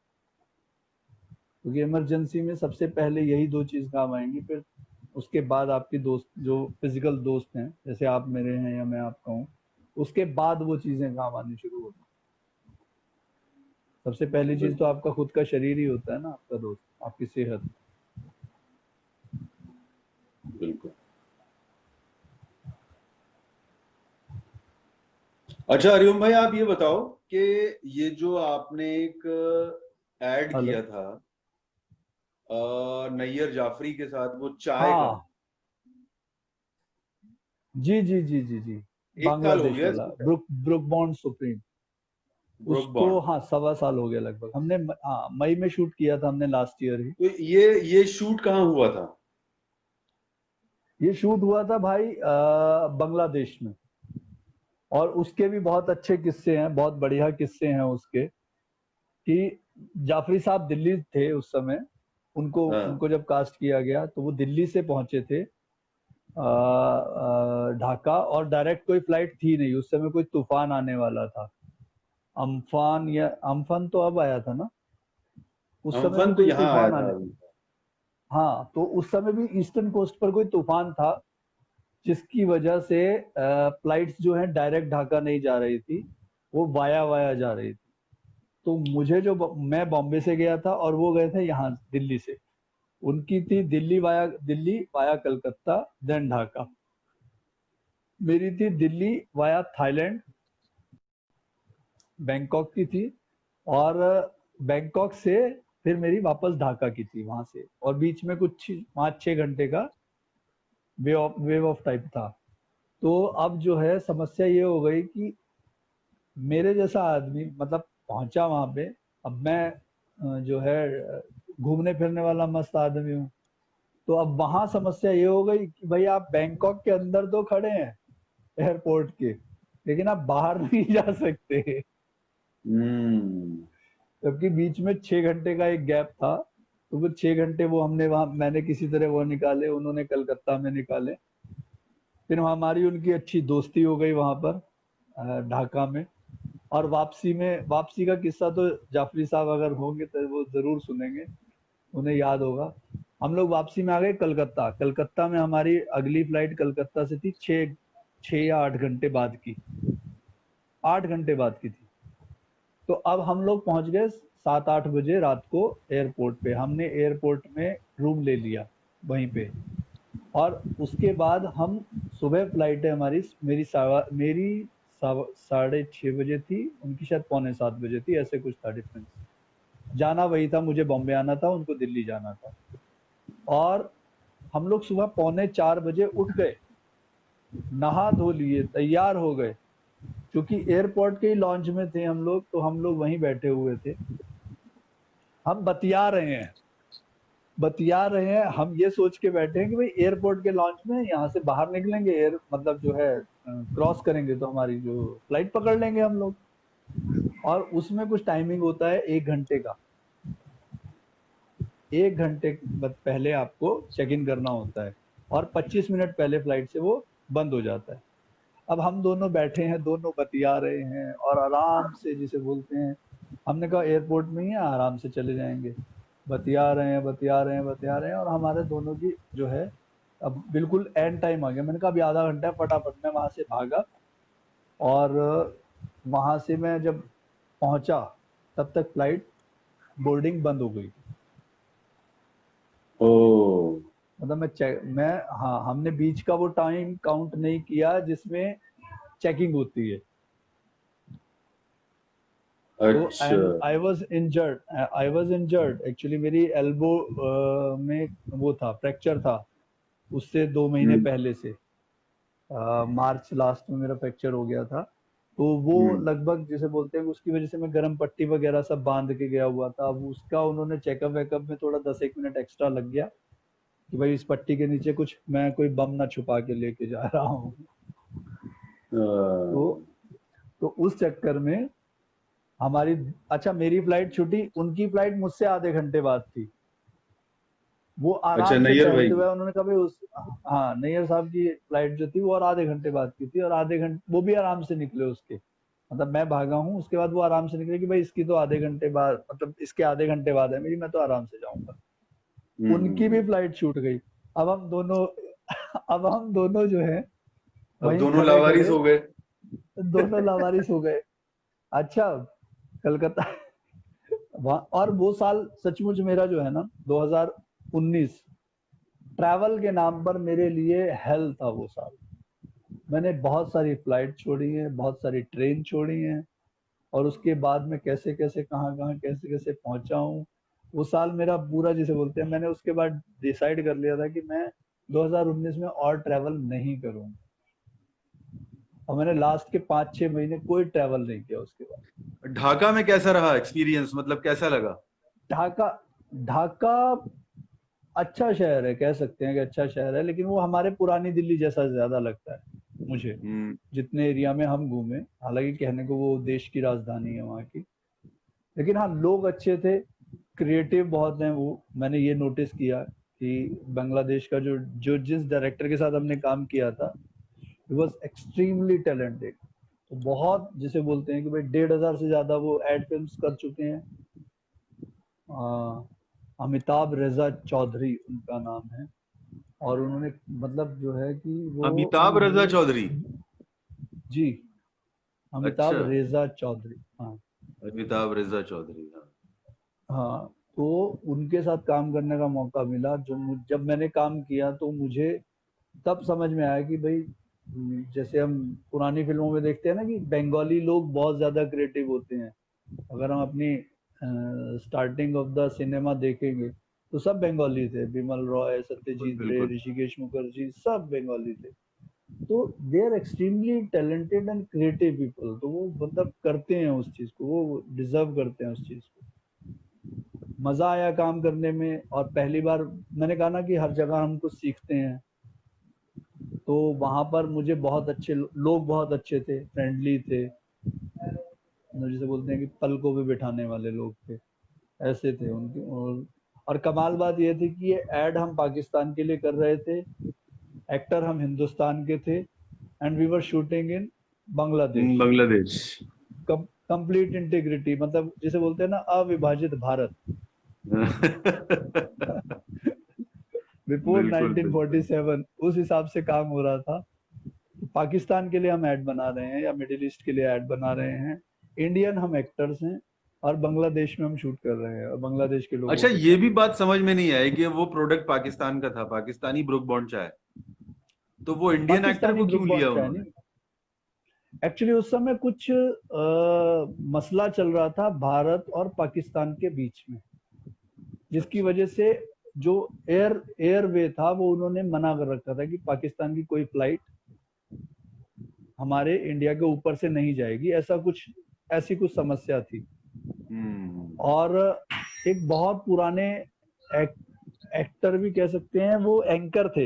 क्योंकि इमरजेंसी में सबसे पहले यही दो चीज काम आएंगी, फिर उसके बाद आपकी दोस्त जो फिजिकल दोस्त हैं, जैसे आप मेरे हैं या मैं आपका हूँ, उसके बाद वो चीजें काम आनी शुरू होती हैं। सबसे पहली चीज तो
बिल्कुल
आपका खुद का शरीर ही होता है ना, आपका दोस्त, आपकी सेहत।
बिल्कुल। अच्छा हरिओम भाई, आप ये बताओ कि ये जो आपने एक ऐड
हेलो।
किया था नैयर जाफरी के साथ, वो चाय का,
हाँ, जी जी जी जी जी,
1 साल हो
बांग्लादेश
गया
वाला,
इसको शायद,
Brook Brook Bond Supreme.
Brook
उसको
बॉन्ड।
हाँ 1.25 साल हो गया लगभग। हमने हाँ मई में शूट किया था हमने, लास्ट ईयर ही।
तो ये शूट कहाँ हुआ था?
ये शूट हुआ था भाई बांग्लादेश में। और उसके भी बहुत अच्छे किस्से हैं, बहुत बढ़िया किस्से हैं उसके। कि जाफरी साहब दिल्ली थे उस समय। उनको
हाँ
उनको जब कास्ट किया गया तो वो दिल्ली से पहुंचे थे ढाका, और डायरेक्ट कोई फ्लाइट थी नहीं उस समय, कोई तूफान आने वाला था। अम्फान, या अम्फान तो अब आया था ना, उस समय भी
अम्फन तो
कोई
यहाँ आया
तूफान
था
आने।
अभी।
हाँ, तो उस समय भी ईस्टर्न कोस्ट पर कोई तूफान था, जिसकी वजह से फ्लाइट्स जो है डायरेक्ट ढाका नहीं जा रही थी, वो वाया वाया जा रही थी। तो मुझे जो मैं बॉम्बे से गया था और वो गए थे यहाँ दिल्ली से। उनकी थी दिल्ली वाया कलकत्ता, देन ढाका। मेरी थी दिल्ली वाया थाईलैंड, बैंकॉक की थी। और बैंकॉक से फिर मेरी वापस ढाका की थी वहां से, और बीच में कुछ 5-6 घंटे का वेव ऑफ टाइप था। तो अब जो है समस्या ये हो गई कि मेरे जैसा आदमी मतलब पहुंचा वहां पे। अब मैं जो है घूमने फिरने वाला मस्त आदमी हूँ। तो अब वहां समस्या ये हो गई कि भाई आप बैंकॉक के अंदर तो खड़े हैं एयरपोर्ट के, लेकिन आप बाहर नहीं जा सकते।
हम्म।
जबकि बीच में 6 घंटे का एक गैप था। तो वो 6 घंटे वो हमने वहां, मैंने किसी तरह वो निकाले, उन्होंने कलकत्ता में निकाले। फिर हमारी उनकी अच्छी दोस्ती हो गई वहां पर ढाका में। और वापसी का किस्सा तो जाफरी साहब अगर होंगे तो वो जरूर सुनेंगे, उन्हें याद होगा। हम लोग वापसी में आ गए कलकत्ता। कलकत्ता में हमारी अगली फ्लाइट कलकत्ता से थी 6 या 8 घंटे बाद की, 8 घंटे बाद की थी। तो अब हम लोग पहुंच गए 7-8 बजे रात को एयरपोर्ट पे। हमने एयरपोर्ट में रूम ले लिया वहीं पे। और उसके बाद हम सुबह फ्लाइट है हमारी, मेरी 6:30 बजे थी, उनकी शायद 6:45 बजे थी, ऐसे कुछ था डिफरेंस। जाना वही था, मुझे बॉम्बे आना था, उनको दिल्ली जाना था। और हम लोग सुबह 3:45 बजे उठ गए, नहा धो लिए, तैयार हो गए। क्योंकि एयरपोर्ट के ही लॉन्च में थे हम लोग, तो हम लोग वहीं बैठे हुए थे। हम बतिया रहे हैं हम ये सोच के बैठे हैं कि भाई एयरपोर्ट के लॉन्च में यहाँ से बाहर निकलेंगे, एयर मतलब जो है क्रॉस करेंगे तो हमारी जो फ्लाइट पकड़ लेंगे हम लोग। और उसमें कुछ टाइमिंग होता है 1 घंटे का। 1 घंटे पहले आपको चेक इन करना होता है, और 25 मिनट पहले फ्लाइट से वो बंद हो जाता है। अब हम दोनों बैठे हैं, दोनों बतिया रहे हैं, और आराम से जिसे बोलते हैं, हमने कहा एयरपोर्ट में ही है, आराम से चले जाएंगे। बतिया रहे हैं, और हमारे दोनों की जो है अब बिल्कुल एंड टाइम आ गया। मैंने कहा अभी आधा घंटा है, फटाफट मैं वहां से भागा। और वहां से मैं जब पहुंचा तब तक फ्लाइट बोर्डिंग बंद हो गई।
ओ।
मतलब मैं हाँ, हमने बीच का वो टाइम काउंट नहीं किया जिसमें चेकिंग होती है। तो
अच्छा।
And I was injured actually. मेरी एल्बो में वो था, फ्रैक्चर था, उससे 2 महीने
हम्म
पहले से। मार्च लास्ट में मेरा फ्रैक्चर हो गया था। तो वो
हम्म
लगभग जिसे बोलते हैं, उसकी वजह से मैं गर्म पट्टी वगैरह सब बांध के गया हुआ था। अब उसका उन्होंने चेकअप वेकअप में थोड़ा 10-1 मिनट एक्स्ट्रा लग गया, कि भाई इस पट्टी के नीचे कुछ मैं कोई बम ना छुपा के लेके जा रहा हूँ।
अ,
तो तो उस चक्कर में हमारी, अच्छा मेरी फ्लाइट छूटी, उनकी फ्लाइट मुझसे आधे घंटे बाद थी। वो
अच्छा,
आराम से
नैयर भाई
टहलते
की।
हुए, उन्होंने कहा भाई उस, हाँ नैयर साहब की फ्लाइट जो थी वो और आधे घंटे बाद की थी, और आधे घंटे वो भी आराम से निकले उसके। मतलब मैं भागा हूँ, उसके बाद वो आराम से निकले कि भाई इसकी तो आधे घंटे बाद, मतलब इसके आधे घंटे बाद है मेरी, मैं तो आराम से जाऊंगा। उनकी भी
हम्म।
फ्लाइट छूट गई। अब हम दोनों अब हम दोनों जो है
अब
वहीं
दोनों
खड़े
लावारिस
खड़े
हो गए।
दोनों लावारिस हो गए। अच्छा, कलकत्ता वहाँ, और वो साल सचमुच मेरा जो है ना 2019 ट्रैवल के नाम पर मेरे लिए हेल था वो साल। मैंने बहुत सारी फ्लाइट छोड़ी है, बहुत सारी ट्रेन छोड़ी हैं, और उसके बाद में कैसे कैसे कहाँ कहाँ कैसे कैसे पहुंचा हूँ। वो साल मेरा पूरा, जिसे बोलते हैं, मैंने उसके बाद डिसाइड कर लिया था कि मैं 2019 में और ट्रैवल नहीं करूंगा, और मैंने लास्ट के 5-6 महीने कोई ट्रैवल नहीं किया उसके बाद।
ढाका में कैसा रहा एक्सपीरियंस, मतलब कैसा लगा?
ढाका ढाका अच्छा शहर है, कह सकते हैं कि अच्छा शहर है, लेकिन वो हमारे पुरानी दिल्ली जैसा ज्यादा लगता है मुझे,
हम्म।
जितने एरिया में हम घूमे। हालांकि कहने को वो देश की राजधानी है वहाँ की, लेकिन हाँ, लोग अच्छे थे, क्रिएटिव बहुत हैं वो। मैंने ये नोटिस किया कि बांग्लादेश का जो जो जिस डायरेक्टर के साथ हमने काम किया था, ही वॉज एक्सट्रीमली टैलेंटेड। तो बहुत, जिसे बोलते हैं कि भाई 1,500 से ज्यादा वो एड फिल्म्स कर चुके हैं। अमिताभ रेजा चौधरी उनका नाम है, और उन्होंने, मतलब जो है कि वो
अमिताभ रजा
मूवी,
चौधरी?
जी,
अच्छा,
अमिताभ रेजा चौधरी, हाँ।
अमिताभ रजा चौधरी, हाँ।
हाँ, तो उनके साथ काम करने का मौका मिला। जब मैंने काम किया तो मुझे तब समझ में आया कि भाई, जैसे हम पुरानी फिल्मों में देखते हैं ना कि बंगाली लोग बहुत ज्यादा क्रिएटिव होते हैं। अगर हम अपनी स्टार्टिंग ऑफ द सिनेमा देखेंगे तो सब बंगाली थे, बिमल रॉय,
बिल्कुल
सत्यजीत रे,
बिल्कुल।
ऋषिकेश मुखर्जी, सब बंगाली थे। तो they are extremely talented and creative people, तो वो मतलब करते हैं उस चीज को, वो डिजर्व करते हैं उस चीज को। मजा आया काम करने में, और पहली बार, मैंने कहा ना कि हर जगह हम कुछ सीखते हैं, तो वहां पर मुझे बहुत अच्छे लोग, बहुत अच्छे थे, फ्रेंडली थे, मतलब जिसे बोलते हैं कि पल को भी बिठाने वाले लोग थे, ऐसे थे उनके। और कमाल बात ये थी कि ये एड हम पाकिस्तान के लिए कर रहे थे, एक्टर हम हिंदुस्तान के थे, and we were shooting in Bangladesh.
Bangladesh.
Complete integrity, मतलब जिसे बोलते हैं ना अविभाजित भारत। बिफोर
बिल्कुल बिल्कुल।
1947 उस हिसाब से काम हो रहा था। पाकिस्तान के लिए हम ऐड बना रहे हैं, या मिडिल ईस्ट के लिए ऐड बना रहे हैं, इंडियन हम एक्टर्स हैं, और बांग्लादेश में हम शूट कर रहे हैं, और बांग्लादेश के लोगों
अच्छा,
के
ये
साथ।
भी बात समझ में नहीं आई कि वो प्रोडक्ट पाकिस्तान का था, पाकिस्तानी ब्रूक बॉन्ड चाय, तो वो इंडियन एक्टर
पाकिस्तानी
को
ब्रूक
क्यों लिया
बॉन्ड चाय
उन्होंने?
नहीं, एक्चुअली उस समय कुछ मसला चल रहा था भारत और पाकिस्तान के बीच में, जिसकी
अच्छा।
वजह से जो एयरवे था वो उन्होंने मना कर रखा था कि पाकिस्तान की कोई फ्लाइट हमारे इंडिया के ऊपर से नहीं जाएगी, ऐसा कुछ, ऐसी कुछ समस्या थी।
हम्म।
और एक बहुत पुराने एक्टर भी कह सकते हैं, वो एंकर थे,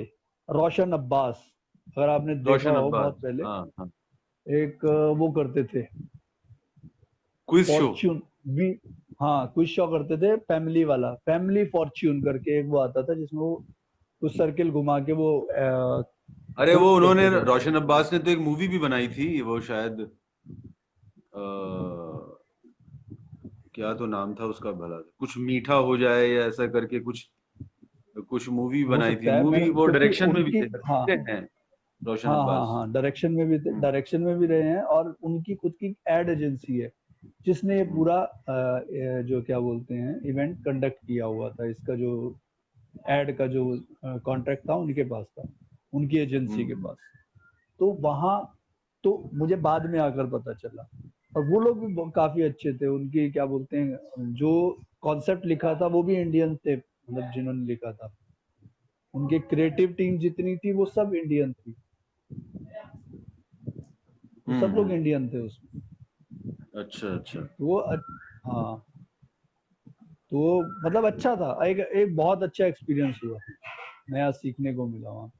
रोशन अब्बास, अगर आपने देखा
रोशन
हो बहुत
अब्बास,
पहले।
हाँ हाँ।
एक वो करते थे,
क्विज शो।
फॉर्च्यून भी, हाँ, क्विज शो करते थे, फैमिली वाला, फैमिली फॉर्च्यून करके एक वो आता था, जिसमें वो कुछ सर्किल घुमा के वो
अरे वो
क्विज
उन्होंने,
करते थे।
रोशन अब्बास ने तो एक मूवी भी बनाई थी, वो शायद क्या तो नाम था उसका भला, कुछ मीठा हो जाए या ऐसा करके कुछ, कुछ मूवी
हो
बनाई थी,
सकता है,
मूवी
मैंने,
वो
क्योंकि
डायरेक्शन में भी
उनकी,
थे,
हाँ,
अच्छे हैं रोशन
हाँ हाँ
अब्बास।
हाँ, डायरेक्शन में भी थे,
हम्म।
डायरेक्शन में भी रहे हैं, और उनकी खुद की एड एजेंसी है, जिसने ये
हम्म।
पूरा जो क्या बोलते हैं इवेंट कंडक्ट किया हुआ था, इसका जो एड का जो कॉन्ट्रैक्ट था उनके पास था, उनकी एजेंसी के
हम्म।
पास। तो वहाँ, तो मुझे बाद में आकर पता चला, और वो लोग भी काफी अच्छे थे, उनकी क्या बोलते हैं, जो कॉन्सेप्ट लिखा था वो भी इंडियन थे, मतलब जिन्होंने लिखा था, उनकी क्रिएटिव टीम जितनी थी वो सब इंडियन थी, वो सब लोग
हम्म।
इंडियन थे उसमें।
अच्छा अच्छा।
तो वो हाँ, तो वो मतलब अच्छा था, एक एक बहुत अच्छा एक्सपीरियंस हुआ, नया सीखने को मिला वहाँ।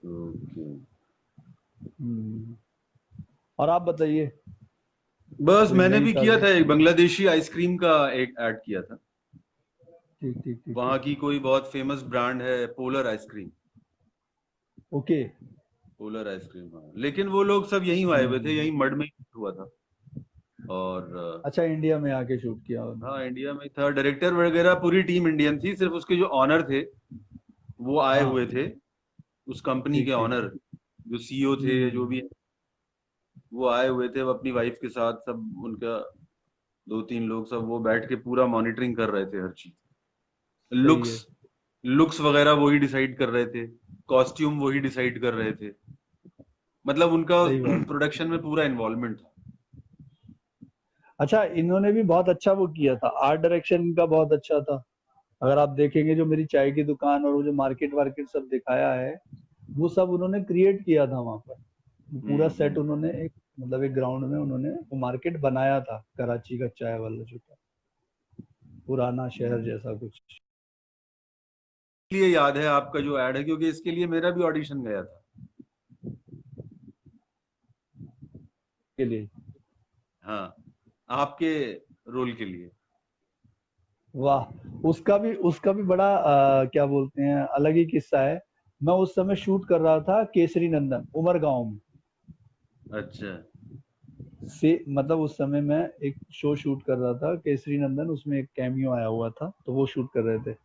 ओके।
हम्म, और आप बताइए,
बस
कोई
मैंने
नई
भी किया
ताज़ी।
था, एक बांग्लादेशी आइसक्रीम का एक ऐड किया था।
ठीक ठीक ठीक
वहाँ
ठीक।
की कोई बहुत फेमस ब्रांड है, polar ice cream.
Okay.
Polar ice cream, हाँ, लेकिन वो लोग सब यहीं आए हुए थे,
हम्म।
यहीं मड में ही हुआ था। और
अच्छा, इंडिया में आके शूट किया उन्होंने।
हाँ इंडिया में था, डायरेक्टर वगैरह पूरी टीम इंडियन थी, सिर्फ उसके जो ऑनर थे वो आए
हाँ,
हुए थे, उस कंपनी के
ठीक ठीक।
ऑनर जो सीईओ थे जो
हम्म।
भी, वो आए हुए थे, वो अपनी वाइफ के साथ, सब उनका दो तीन लोग, सब वो बैठ के पूरा मॉनिटरिंग कर रहे थे हर चीज।
सही
लुक्स
है।
लुक्स वगैरह वही डिसाइड कर रहे थे, कॉस्ट्यूम वही डिसाइड कर रहे थे, मतलब उनका
सही बात।
प्रोडक्शन में पूरा इन्वॉल्वमेंट था।
अच्छा, इन्होंने भी बहुत अच्छा वो किया था, आर्ट डायरेक्शन इनका बहुत अच्छा था। अगर आप देखेंगे जो मेरी चाय की दुकान और वो जो मार्केट वार्केट सब दिखाया है, वो सब उन्होंने क्रिएट किया था वहां पर। वो पूरा सेट
हम्म।
उन्होंने एक, मतलब एक ग्राउंड में उन्होंने वो मार्केट बनाया था, कराची का चाय वाला जो था, पुराना शहर जैसा कुछ
इसलिए याद है आपका जो एड है, क्योंकि इसके लिए मेरा भी ऑडिशन गया था।
के लिए।
हाँ, आपके रोल के लिए।
वाह, उसका भी बड़ा क्या बोलते हैं, अलग ही किस्सा है। मैं उस समय शूट कर रहा था केसरी नंदन उमरगांव में।
अच्छा।
से मतलब उस समय मैं एक शो शूट कर रहा था केसरी नंदन, उसमें एक कैमियो आया हुआ था, तो वो शूट कर रहे थे।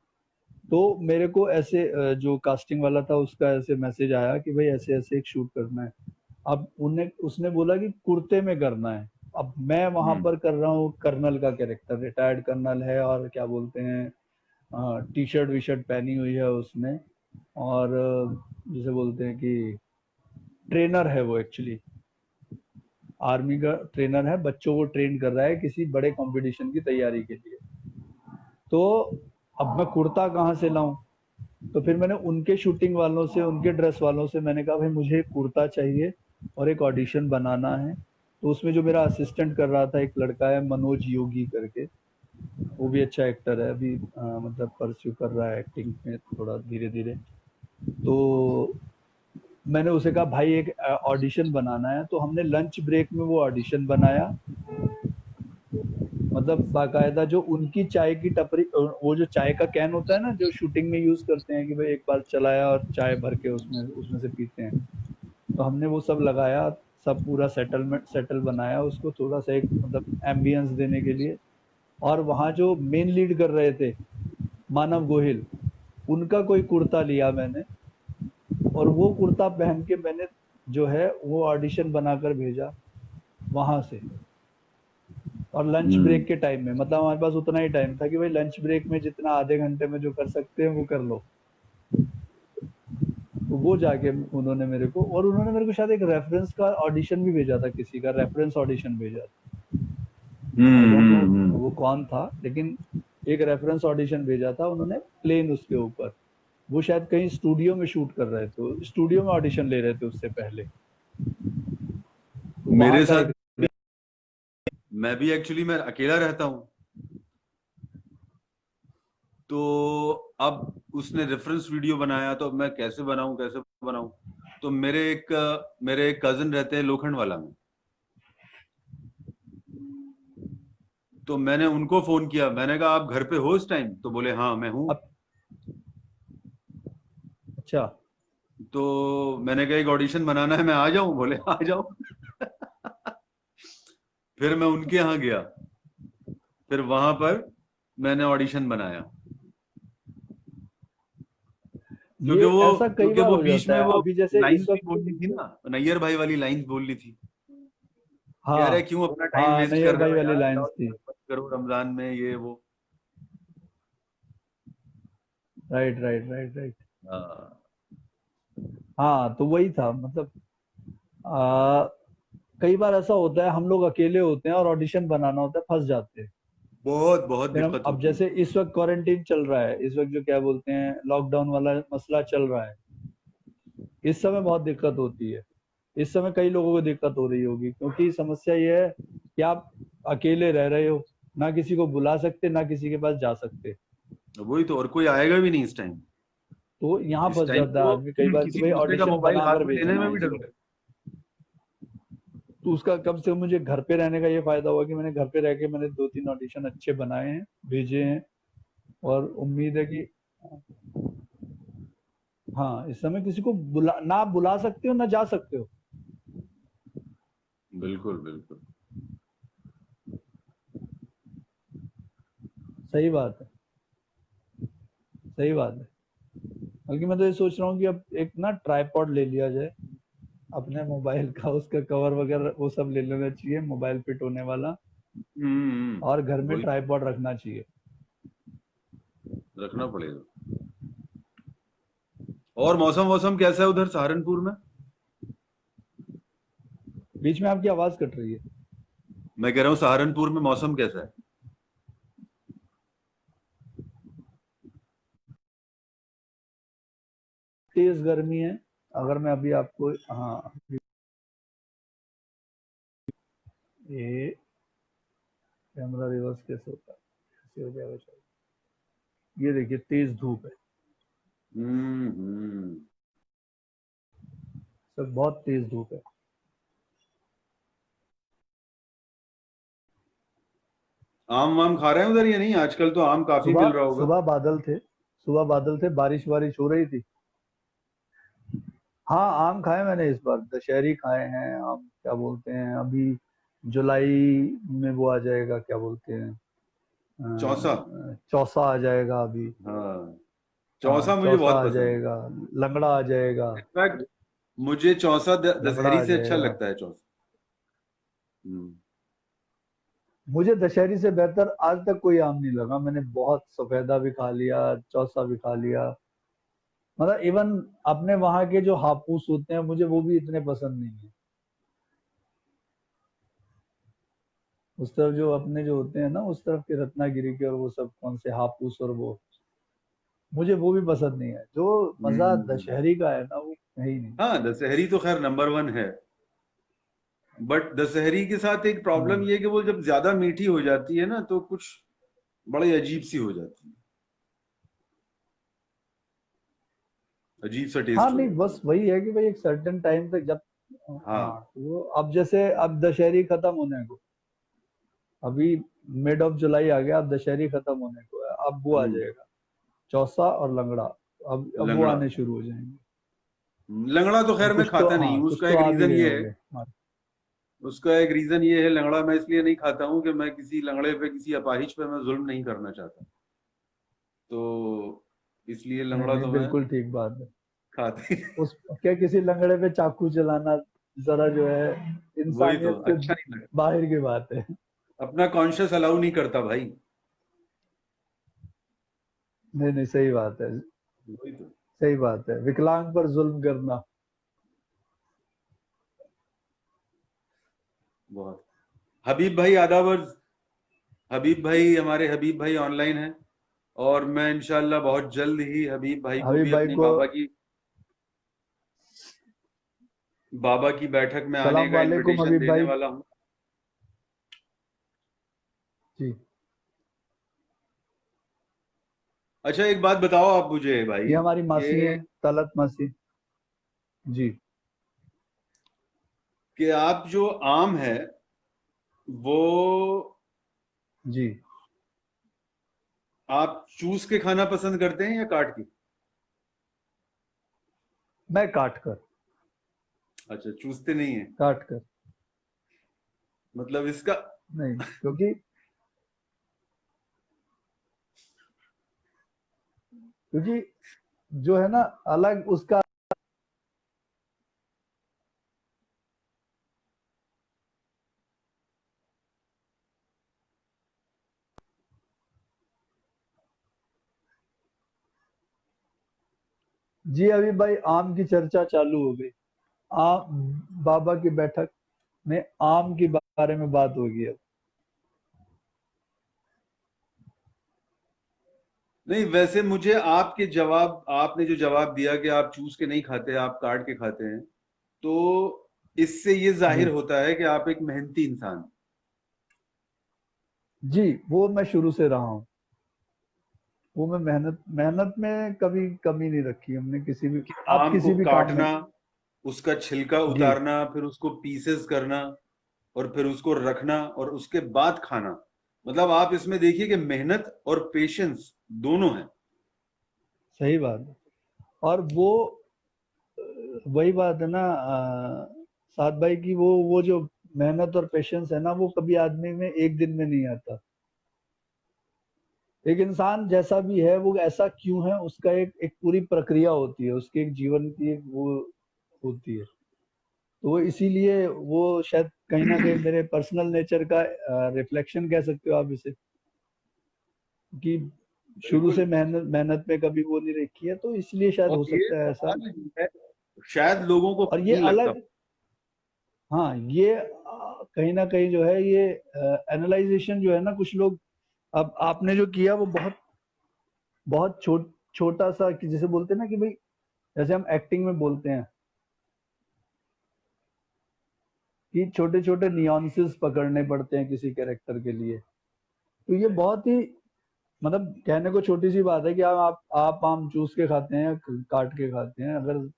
तो मेरे को ऐसे जो कास्टिंग वाला था उसका ऐसे मैसेज आया कि भाई ऐसे ऐसे एक शूट करना है। अब उन्हें उसने बोला कि कुर्ते में करना है। अब मैं वहां
हम्म।
पर कर रहा हूँ कर्नल का कैरेक्टर, रिटायर्ड कर्नल है, और क्या बोलते हैं, टी शर्ट वी शर्ट पहनी हुई है उसने, और जिसे बोलते हैं कि ट्रेनर है वो, एक्चुअली आर्मी का ट्रेनर है, बच्चों को ट्रेन कर रहा है किसी बड़े कंपटीशन की तैयारी के लिए। तो अब मैं कुर्ता कहाँ से लाऊं? तो फिर मैंने उनके शूटिंग वालों से, उनके ड्रेस वालों से मैंने कहा भाई मुझे एक कुर्ता चाहिए और एक ऑडिशन बनाना है। तो उसमें जो मेरा असिस्टेंट कर रहा था, एक लड़का है मनोज योगी करके, वो भी अच्छा एक्टर है अभी, मतलब परस्यू कर रहा है एक्टिंग में थोड़ा धीरे धीरे। तो मैंने उसे कहा भाई एक ऑडिशन बनाना है, तो हमने लंच ब्रेक में वो ऑडिशन बनाया। मतलब बाकायदा जो उनकी चाय की टपरी, वो जो चाय का कैन होता है ना जो शूटिंग में यूज करते हैं कि भाई एक बार चलाया और चाय भर के उसमें उसमें से पीते हैं, तो हमने वो सब लगाया, सब पूरा सेटलमेंट सेटल बनाया उसको, थोड़ा सा एक मतलब एम्बियंस देने के लिए। और वहाँ जो मेन लीड कर रहे थे मानव गोहिल, उनका कोई कुर्ता लिया मैंने, और वो कुर्ता पहन के मैंने जो है वो ऑडिशन बनाकर भेजा वहां से। और लंच
हम्म।
ब्रेक के टाइम में, मतलब हमारे पास उतना ही टाइम था कि भाई लंच ब्रेक में जितना आधे घंटे में जो कर सकते हैं वो कर लो। तो वो जाके उन्होंने मेरे को, और उन्होंने मेरे को शायद एक रेफरेंस का ऑडिशन भी भेजा था, किसी का रेफरेंस ऑडिशन भेजा था। आई डोंट नो वो
हम्म।
कौन था, लेकिन एक रेफरेंस ऑडिशन भेजा था उन्होंने प्लेन उसके ऊपर। वो शायद कहीं स्टूडियो में शूट कर रहे थे, स्टूडियो में ऑडिशन ले रहे थे उससे पहले। तो वहां
मेरे
का
साथ
एक,
भी, मैं भी एक्चुअली मैं अकेला रहता हूँ, तो अब उसने रेफरेंस वीडियो बनाया, तो अब मैं कैसे बनाऊं कैसे बनाऊं। तो मेरे एक कजिन रहते हैं लोखंड वाला में, तो मैंने उनको फोन किया, मैंने कहा आप घर पे हो इस टाइम, तो बोले हाँ मैं हूँ।
अब अच्छा,
तो मैंने कहा एक ऑडिशन बनाना है, मैं आ जाऊं, बोले आ जाओ। फिर मैं उनके यहाँ गया, फिर वहां पर मैंने ऑडिशन बनाया,
ये ऐसा कई
क्योंकि
बार
वो
हो
बीच
जाता
में
है,
वो
अभी जैसे
लाइंस
इस
भी
वक्त।
बोलनी थी ना, नैयर भाई वाली लाइंस बोलनी थी कि
हाँ
अरे क्यों अपना टाइम
हाँ,
वेस्ट
नैयर
कर रहे
भाई
हो
वाली
यार,
लाइंस
जाओ
थी।
मत करो रमजान में ये वो।
Right right right right.
हाँ,
हाँ, तो वही था मतलब, आ, कई बार ऐसा होता है हम लोग अकेले होते हैं और ऑडिशन बनाना होता है, फंस जाते हैं।
बहुत बहुत
फिर हम,
दिक्कत
अब
होती है।
जैसे इस वक्त क्वारंटीन चल रहा है, इस वक्त जो क्या बोलते हैं लॉकडाउन वाला मसला चल रहा है, इस समय बहुत दिक्कत होती है। इस समय कई लोगों को दिक्कत हो रही होगी, क्योंकि समस्या ये है कि आप अकेले रह रहे हो, ना किसी को बुला सकते ना किसी के पास जा सकते।
वही तो, और कोई आएगा भी नहीं इस टाइम।
तो यहाँ
इस
फंस
टाइम
जाता है
तो
आदमी कई बार कि
किसी
भाई
दूसरे का
ऑडिशन
मोबाइल हाथ
बनाकर
में लेने
भेजना
में
है
भी डर
इसको।
लगता
तो उसका कम से कम मुझे घर पे रहने का ये फायदा हुआ कि मैंने घर पे रह के मैंने दो तीन ऑडिशन अच्छे बनाए हैं, भेजे हैं। और उम्मीद है कि हाँ, इस समय किसी को बुला ना, आप बुला सकते हो ना जा सकते हो।
है। बिल्कुल बिल्कुल।
सही बात है, सही बात है। बल्कि मैं तो ये सोच रहा हूँ कि अब एक ना ट्राइपॉड ले लिया जाए अपने मोबाइल का, उसका कवर वगैरह वो सब ले लेना चाहिए, मोबाइल फिट होने वाला, और घर में
वही
ट्राइपॉड रखना चाहिए।
रखना पड़ेगा। और मौसम मौसम कैसा है उधर सहारनपुर में?
बीच में आपकी आवाज कट रही है।
मैं कह रहा हूँ सहारनपुर में मौसम कैसा है?
तेज गर्मी है। अगर मैं अभी आपको, हाँ, ये कैमरा रिवर्स कैसे होता है, कैसे हो जाएगा शायद। ये देखिए तेज धूप है,
हम्म।
सर बहुत तेज धूप है।
आम वाम खा रहे हैं उधर या नहीं? आजकल तो आम काफी मिल
सुबह
रहा होगा।
सुबह बादल थे, सुबह बादल थे, बारिश वारिश हो रही थी। हाँ आम खाए मैंने इस बार, दशहरी खाए हैं आम, क्या बोलते हैं अभी जुलाई में वो आ जाएगा, क्या बोलते हैं,
चौसा।
चौसा आ जाएगा अभी।
हाँ,
हाँ
चौसा मुझे
चौसा
बहुत
आ
पसंद
जाएगा, लंगड़ा आ जाएगा,
है। इनफैक्ट मुझे चौसा
लंगड़ा
दशहरी
आ
से अच्छा
जाएगा।
लगता है चौसा। हम्म।
मुझे दशहरी से बेहतर आज तक कोई आम नहीं लगा। मैंने बहुत सफेदा भी खा लिया, चौसा भी खा लिया, मतलब इवन अपने वहां के जो हापूस होते हैं मुझे वो भी इतने पसंद नहीं है। उस तरफ जो अपने जो होते हैं ना, उस तरफ के रत्नागिरी के और वो सब कौन से हापूस और वो, मुझे वो भी पसंद नहीं है। जो मजा
हम्म।
दशहरी का है ना वो है ही नहीं।
हाँ, दशहरी तो खैर नंबर वन है। बट दशहरी के साथ एक प्रॉब्लम
हम्म।
ये है कि वो जब ज्यादा मीठी हो जाती है ना तो कुछ बड़ी अजीब सी हो जाती है, अजीब सा
हाँ
टेस्ट हो
नहीं,
जाता
बस
है।
वही है कि भाई एक सर्टेन टाइम तक जब, हाँ
हाँ।
वो अब जैसे अब दशहरी खत्म होने को, अभी मिड ऑफ जुलाई आ गया, अब दशहरी खत्म होने को है, अब वो आ
हम्म।
जाएगा चौसा और लंगड़ा। अब वो
लंगड़ा।
आने शुरू हो जाएंगे।
लंगड़ा तो
और
खैर मैं
कुछ तो,
खाता नहीं
हाँ
हूँ,
कुछ
उसका
तो
एक
आ भी
रीजन
गए
ये है।
होंगे, हाँ।
उसका एक रीजन ये है, लंगड़ा मैं इसलिए नहीं खाता हूँ कि मैं किसी लंगड़े पे, किसी अपाहिज पे मैं जुल्म नहीं करना चाहता। तो इसलिए
नहीं
लंगड़ा
नहीं,
तो मैं
बिल्कुल ठीक बात है।
खाते।
उस क्या किसी लंगड़े पे चाकू चलाना जरा जो है
वही तो
इंसानियत से
अच्छा नहीं लगता,
बाहर की बात है।
अपना कॉन्शियस अलाउ नहीं करता भाई।
नहीं नहीं, सही बात है,
वही तो।
सही बात है, विकलांग पर जुल्म करना।
बहुत। हबीब भाई आदाब अर्ज। हबीब भाई, हमारे हबीब भाई ऑनलाइन है। और मैं इंशाल्लाह बहुत जल्द ही हबीब भाई को
हबीब
भी
भाई
अपनी
को
बाबा की बैठक में आने
सलाम
का
वालेकुम
इनविटेशन
हबीब
देने
भाई
वाला हूँ।
जी।
अच्छा, एक बात बताओ आप मुझे भाई
ये हमारी मासी
कि
हैं, तलत मासी जी।
आप जो आम है वो
जी,
आप चूस के खाना पसंद करते हैं या काट के?
मैं काट कर,
अच्छा, चूसते नहीं है
काट कर।
मतलब इसका।
नहीं क्योंकि, क्योंकि जो है ना अलग उसका, जी अभी भाई आम की चर्चा चालू हो गई। आम, बाबा की बैठक में आम के बारे में बात होगी अब।
नहीं, वैसे मुझे आपके जवाब, आपने जो जवाब दिया कि आप चूस के नहीं खाते, आप काट के खाते हैं, तो इससे ये
जी
जाहिर होता है कि आप एक मेहनती इंसान हैं।
जी, वो मैं शुरू से रहा हूँ। वो मैं मेहनत मेहनत में कभी कमी नहीं रखी हमने किसी भी,
कि
आप
आम को
किसी भी काम में।
काटना, उसका छिलका
जी
उतारना, फिर उसको पीसेस करना, और फिर उसको रखना और उसके बाद खाना, मतलब आप इसमें देखिए कि मेहनत और पेशेंस दोनों है।
सही बात है। और वो वही बात है ना, साथ भाई की वो जो मेहनत और पेशेंस है ना, वो कभी आदमी में एक दिन में नहीं आता। एक इंसान जैसा भी है वो ऐसा क्यों है, उसका एक एक पूरी प्रक्रिया होती है, उसके एक जीवन की एक वो होती है। तो वो इसीलिए वो शायद कहीं ना कहीं मेरे पर्सनल नेचर का रिफ्लेक्शन कह सकते हो आप इसे, कि शुरू से
बिल्कुल।
मेहनत मेहनत में कभी वो नहीं रखी है, तो इसलिए शायद
और
हो
ये
सकता है ऐसा।
सवाल जो है शायद लोगों को
और
खुद
ये
नहीं लगता।
अलग, हाँ ये कहीं ना कहीं जो है ये एनालाइजेशन जो है ना, कुछ लोग, अब आपने जो किया वो बहुत बहुत छोटा सा, कि जैसे बोलते हैं ना कि भाई, जैसे हम एक्टिंग में बोलते हैं कि छोटे छोटे नियॉन्सेस पकड़ने पड़ते हैं किसी कैरेक्टर के लिए। तो ये बहुत ही, मतलब कहने को छोटी सी बात है कि आप आम चूस के खाते हैं या काट के खाते हैं, अगर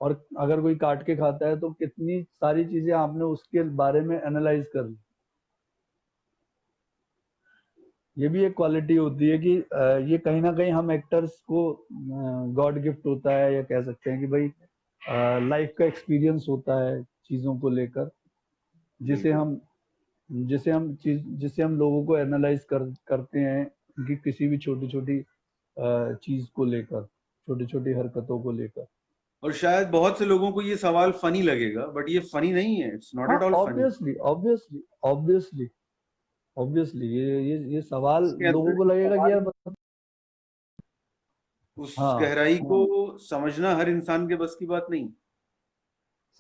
और अगर कोई काट के खाता है तो कितनी सारी चीजें आपने उसके बारे में एनालाइज कर ली। ये भी एक क्वालिटी होती है कि ये कहीं ना कहीं हम एक्टर्स को गॉड गिफ्ट होता है, या कह सकते हैं कि भाई लाइफ का एक्सपीरियंस होता है चीजों को लेकर, जिसे
बिल्कुल।
हम जिससे हम लोगों को एनालाइज करते हैं कि किसी भी छोटी छोटी चीज को लेकर, छोटी छोटी हरकतों को लेकर।
और शायद बहुत से लोगों को ये सवाल फनी लगेगा, बट ये फनी नहीं है, इट्स नॉट
हाँ,
at all funny.
Obviously obviously obviously obviously ये सवाल
इसके
लोगों
अंदर
को
के
लगेगा कि
सवाल,
यार मतलब,
उस
हाँ
गहराई को समझना हर इंसान के बस की बात नहीं।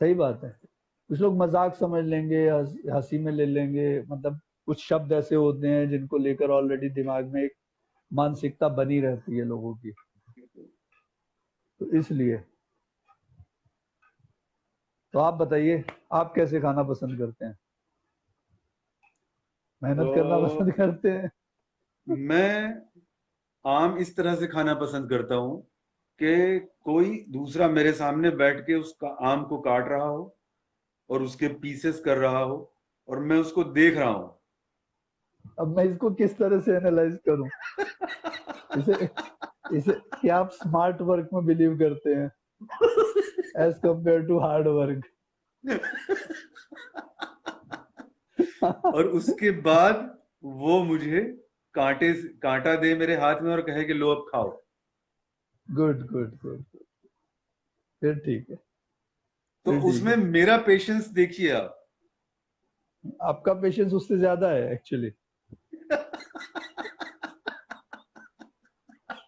सही बात है। कुछ लोग मजाक समझ लेंगे, हंसी में ले लेंगे, मतलब कुछ शब्द ऐसे होते हैं जिनको लेकर ऑलरेडी दिमाग में एक मानसिकता बनी रहती है लोगों की, तो इसलिए। तो आप बताइए, आप कैसे खाना पसंद करते हैं? मेहनत करना
तो
पसंद करते हैं?
मैं आम इस तरह से खाना पसंद करता हूँ कि कोई दूसरा मेरे सामने बैठ के उसका आम को काट रहा हो और उसके पीसेस कर रहा हो और मैं उसको देख रहा हूँ।
अब मैं इसको किस तरह से एनालाइज करूं? इसे इसे क्या आप स्मार्ट वर्क में बिलीव करते हैं as compared to hard work?
और उसके बाद वो मुझे कांटा दे मेरे हाथ में और कहे कि लो अब खाओ।
Good good good. फिर ठीक है,
तो
फिर ठीक
उसमें
है।
मेरा पेशेंस देखिए आप।
आपका पेशेंस उससे ज्यादा है एक्चुअली।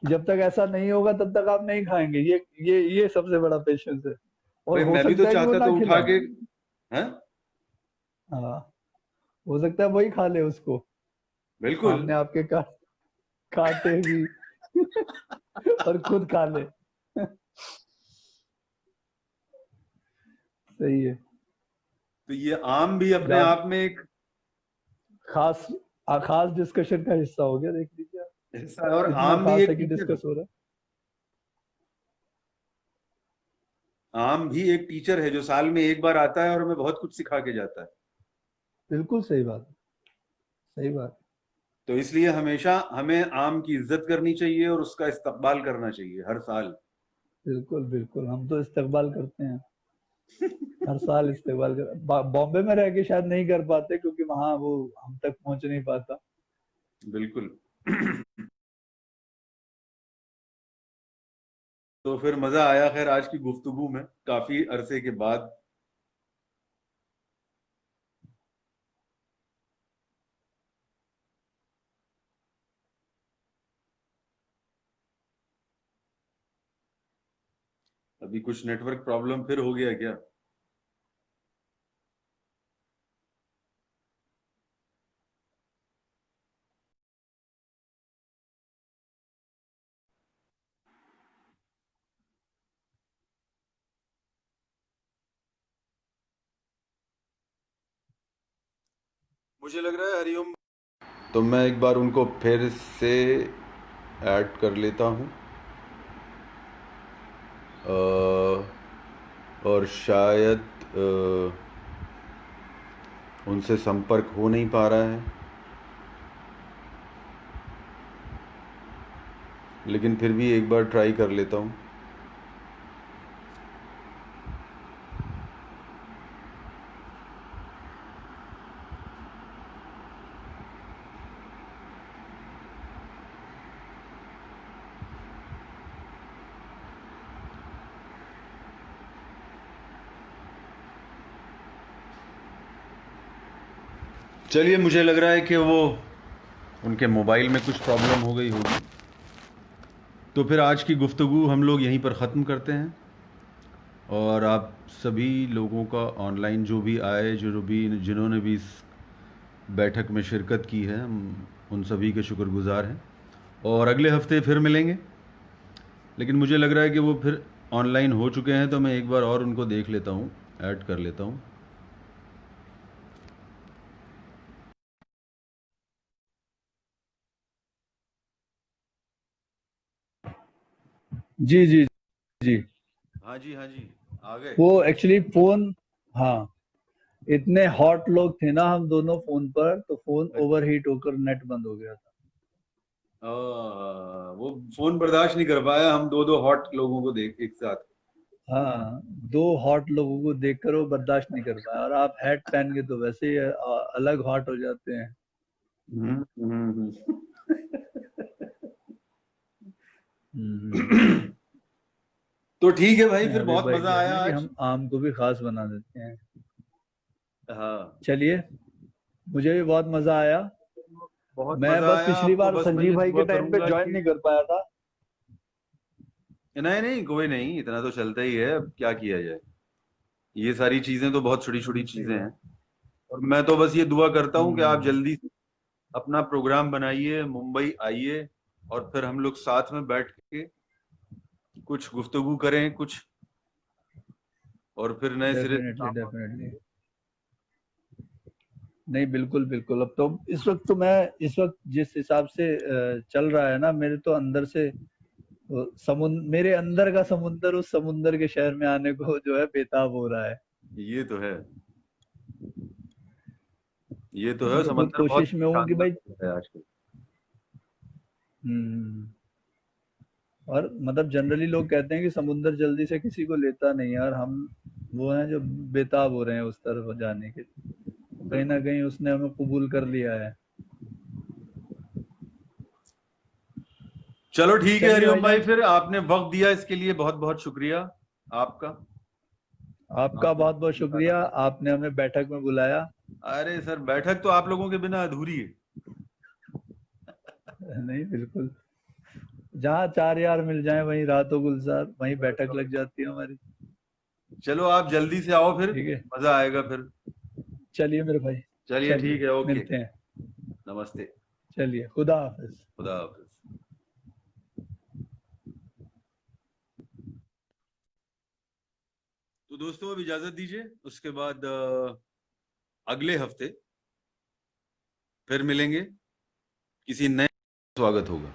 जब तक ऐसा नहीं होगा तब तक आप नहीं खाएंगे, ये सबसे बड़ा पेशेंस है। और
भाई
हो
मैं भी तो
सकता है कि वो
चाहता
ना
तो उठा
खिलाए।
के, हैं?
हाँ, हो सकता है वही खा ले उसको,
बिल्कुल।
सामने आपके काटे भी और खुद खा ले। सही है।
तो ये आम भी अपने
जा
आप में एक
खास खास डिस्कशन का हिस्सा हो गया, देख लीजिए आप।
हिस्सा है, और
इतना
आम भी
खास
एक
है कि
टीचर है।
डिस्कस हो रहा है।
आम भी एक टीचर है जो साल में एक बार आता है और हमें बहुत कुछ सिखा के जाता है।
बिल्कुल सही बात है, सही बात।
तो इसलिए हमेशा हमें आम की इज्जत करनी चाहिए और उसका इस्तकबाल करना चाहिए हर साल।
बिल्कुल बिल्कुल, हम तो इस्तकबाल करते हैं, हर साल इस्तेमाल कर। बॉम्बे में रह के शायद नहीं कर पाते क्योंकि वहां वो हम तक पहुंच नहीं पाता।
बिल्कुल। तो फिर मजा आया खैर आज की गुफ्तगू में, काफी अरसे के बाद। अभी कुछ नेटवर्क प्रॉब्लम फिर हो गया क्या? मुझे लग रहा है हरिओम। तो मैं एक बार उनको फिर से ऐड कर लेता हूँ। और शायद उनसे संपर्क हो नहीं पा रहा है, लेकिन फिर भी एक बार ट्राई कर लेता हूँ। चलिए, मुझे लग रहा है कि वो उनके मोबाइल में कुछ प्रॉब्लम हो गई होगी, तो फिर आज की गुफ्तगू हम लोग यहीं पर ख़त्म करते हैं। और आप सभी लोगों का ऑनलाइन जो भी आए, जिन्होंने भी इस बैठक में शिरकत की है, हम उन सभी के शुक्रगुजार हैं। और अगले हफ्ते फिर मिलेंगे, लेकिन मुझे लग रहा है कि वो फिर ऑनलाइन हो चुके हैं, तो मैं एक बार और उनको देख लेता हूँ, ऐड कर लेता हूँ।
जी जी जी।
हाँ जी, हाँ जी, आ गए।
वो एक्चुअली फोन, हाँ, इतने हॉट लोग थे ना हम दोनों फोन पर, तो फोन
अच्छा।
ओवरहीट होकर नेट बंद हो गया था।
वो फोन बर्दाश्त नहीं कर पाया, हम दो दो हॉट लोगों को देख एक साथ।
हाँ, दो हॉट लोगों को देखकर वो बर्दाश्त नहीं कर पाया, और आप हैट पहन के तो वैसे ही अलग हॉट हो जाते हैं।
हम्म, हम्म,
हम्म।
हम्म। तो ठीक है भाई, फिर
अभी
बहुत
भाई
मजा
जो है
आया
ना कि
आज।
हम आम को भी खास बना देते हैं।
हाँ,
चलिए, मुझे भी बहुत मजा आया।
बहुत
मैं
मजा
बस
आया
पिछली
आपको।
बार
बस मैं
संजीव
ये
भाई
दुआ
के टाइम पे
करूंगा
ज्वाइन
कि
नहीं कर पाया था।
नहीं नहीं, कोई नहीं, इतना तो चलता ही है, अब क्या किया जाए। ये सारी चीजें तो बहुत छोटी छोटी
सही
चीजें हैं।
बात।
और मैं तो बस ये दुआ करता हूँ कि आप
हम्म।
जल्दी से अपना प्रोग्राम बनाइए, मुंबई आइए, और फिर हम लोग साथ में बैठ के कुछ गुफ्तगू करें कुछ, और फिर नए सिरे से
डेफिनेटली
काम।
डेफिनेटली। नहीं, बिल्कुल बिल्कुल। अब तो इस वक्त तो मैं, इस वक्त जिस हिसाब से चल रहा है ना, मेरे तो अंदर से समुद्र, मेरे अंदर का समुंदर उस समुंदर के शहर में आने को जो है बेताब हो रहा है।
ये तो है, ये तो है,
मैं तो खुद
समंदर बहुत
कोशिश में हूँ कि भाई,
शानदार है आजकल।
हम्म, और मतलब जनरली लोग कहते हैं कि समुंदर जल्दी से किसी को लेता नहीं है, और हम वो हैं जो बेताब हो रहे हैं उस तरफ जाने के। कहीं ना
बिल्कुल।
कहीं उसने हमें कबूल कर लिया है।
चलो ठीक है
चलिए
हरिओम भाई,
भाईजान,
फिर आपने वक्त दिया इसके लिए बहुत बहुत शुक्रिया आपका।
आपका
आपने
बहुत बहुत
वक्त
शुक्रिया,
निकाला।
आपने हमें बैठक में बुलाया।
अरे सर, बैठक तो आप लोगों के बिना अधूरी है।
नहीं, बिल्कुल। जहाँ चार यार मिल जाएं वहीं रातों गुलजार, वहीं बैठक लग जाती है हमारी।
चलो, आप जल्दी से आओ फिर,
ठीक है।
मजा आएगा फिर।
चलिए मेरे भाई,
चलिए
चलिए
ठीक है, ओके।
मिलते हैं।
नमस्ते।
चलिए, खुदा हाफिज।
खुदा हाफिज। तो दोस्तों, अब इजाजत दीजिए, उसके बाद अगले हफ्ते फिर मिलेंगे, किसी नए स्वागत होगा।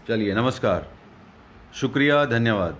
चलिए, नमस्कार, शुक्रिया, धन्यवाद।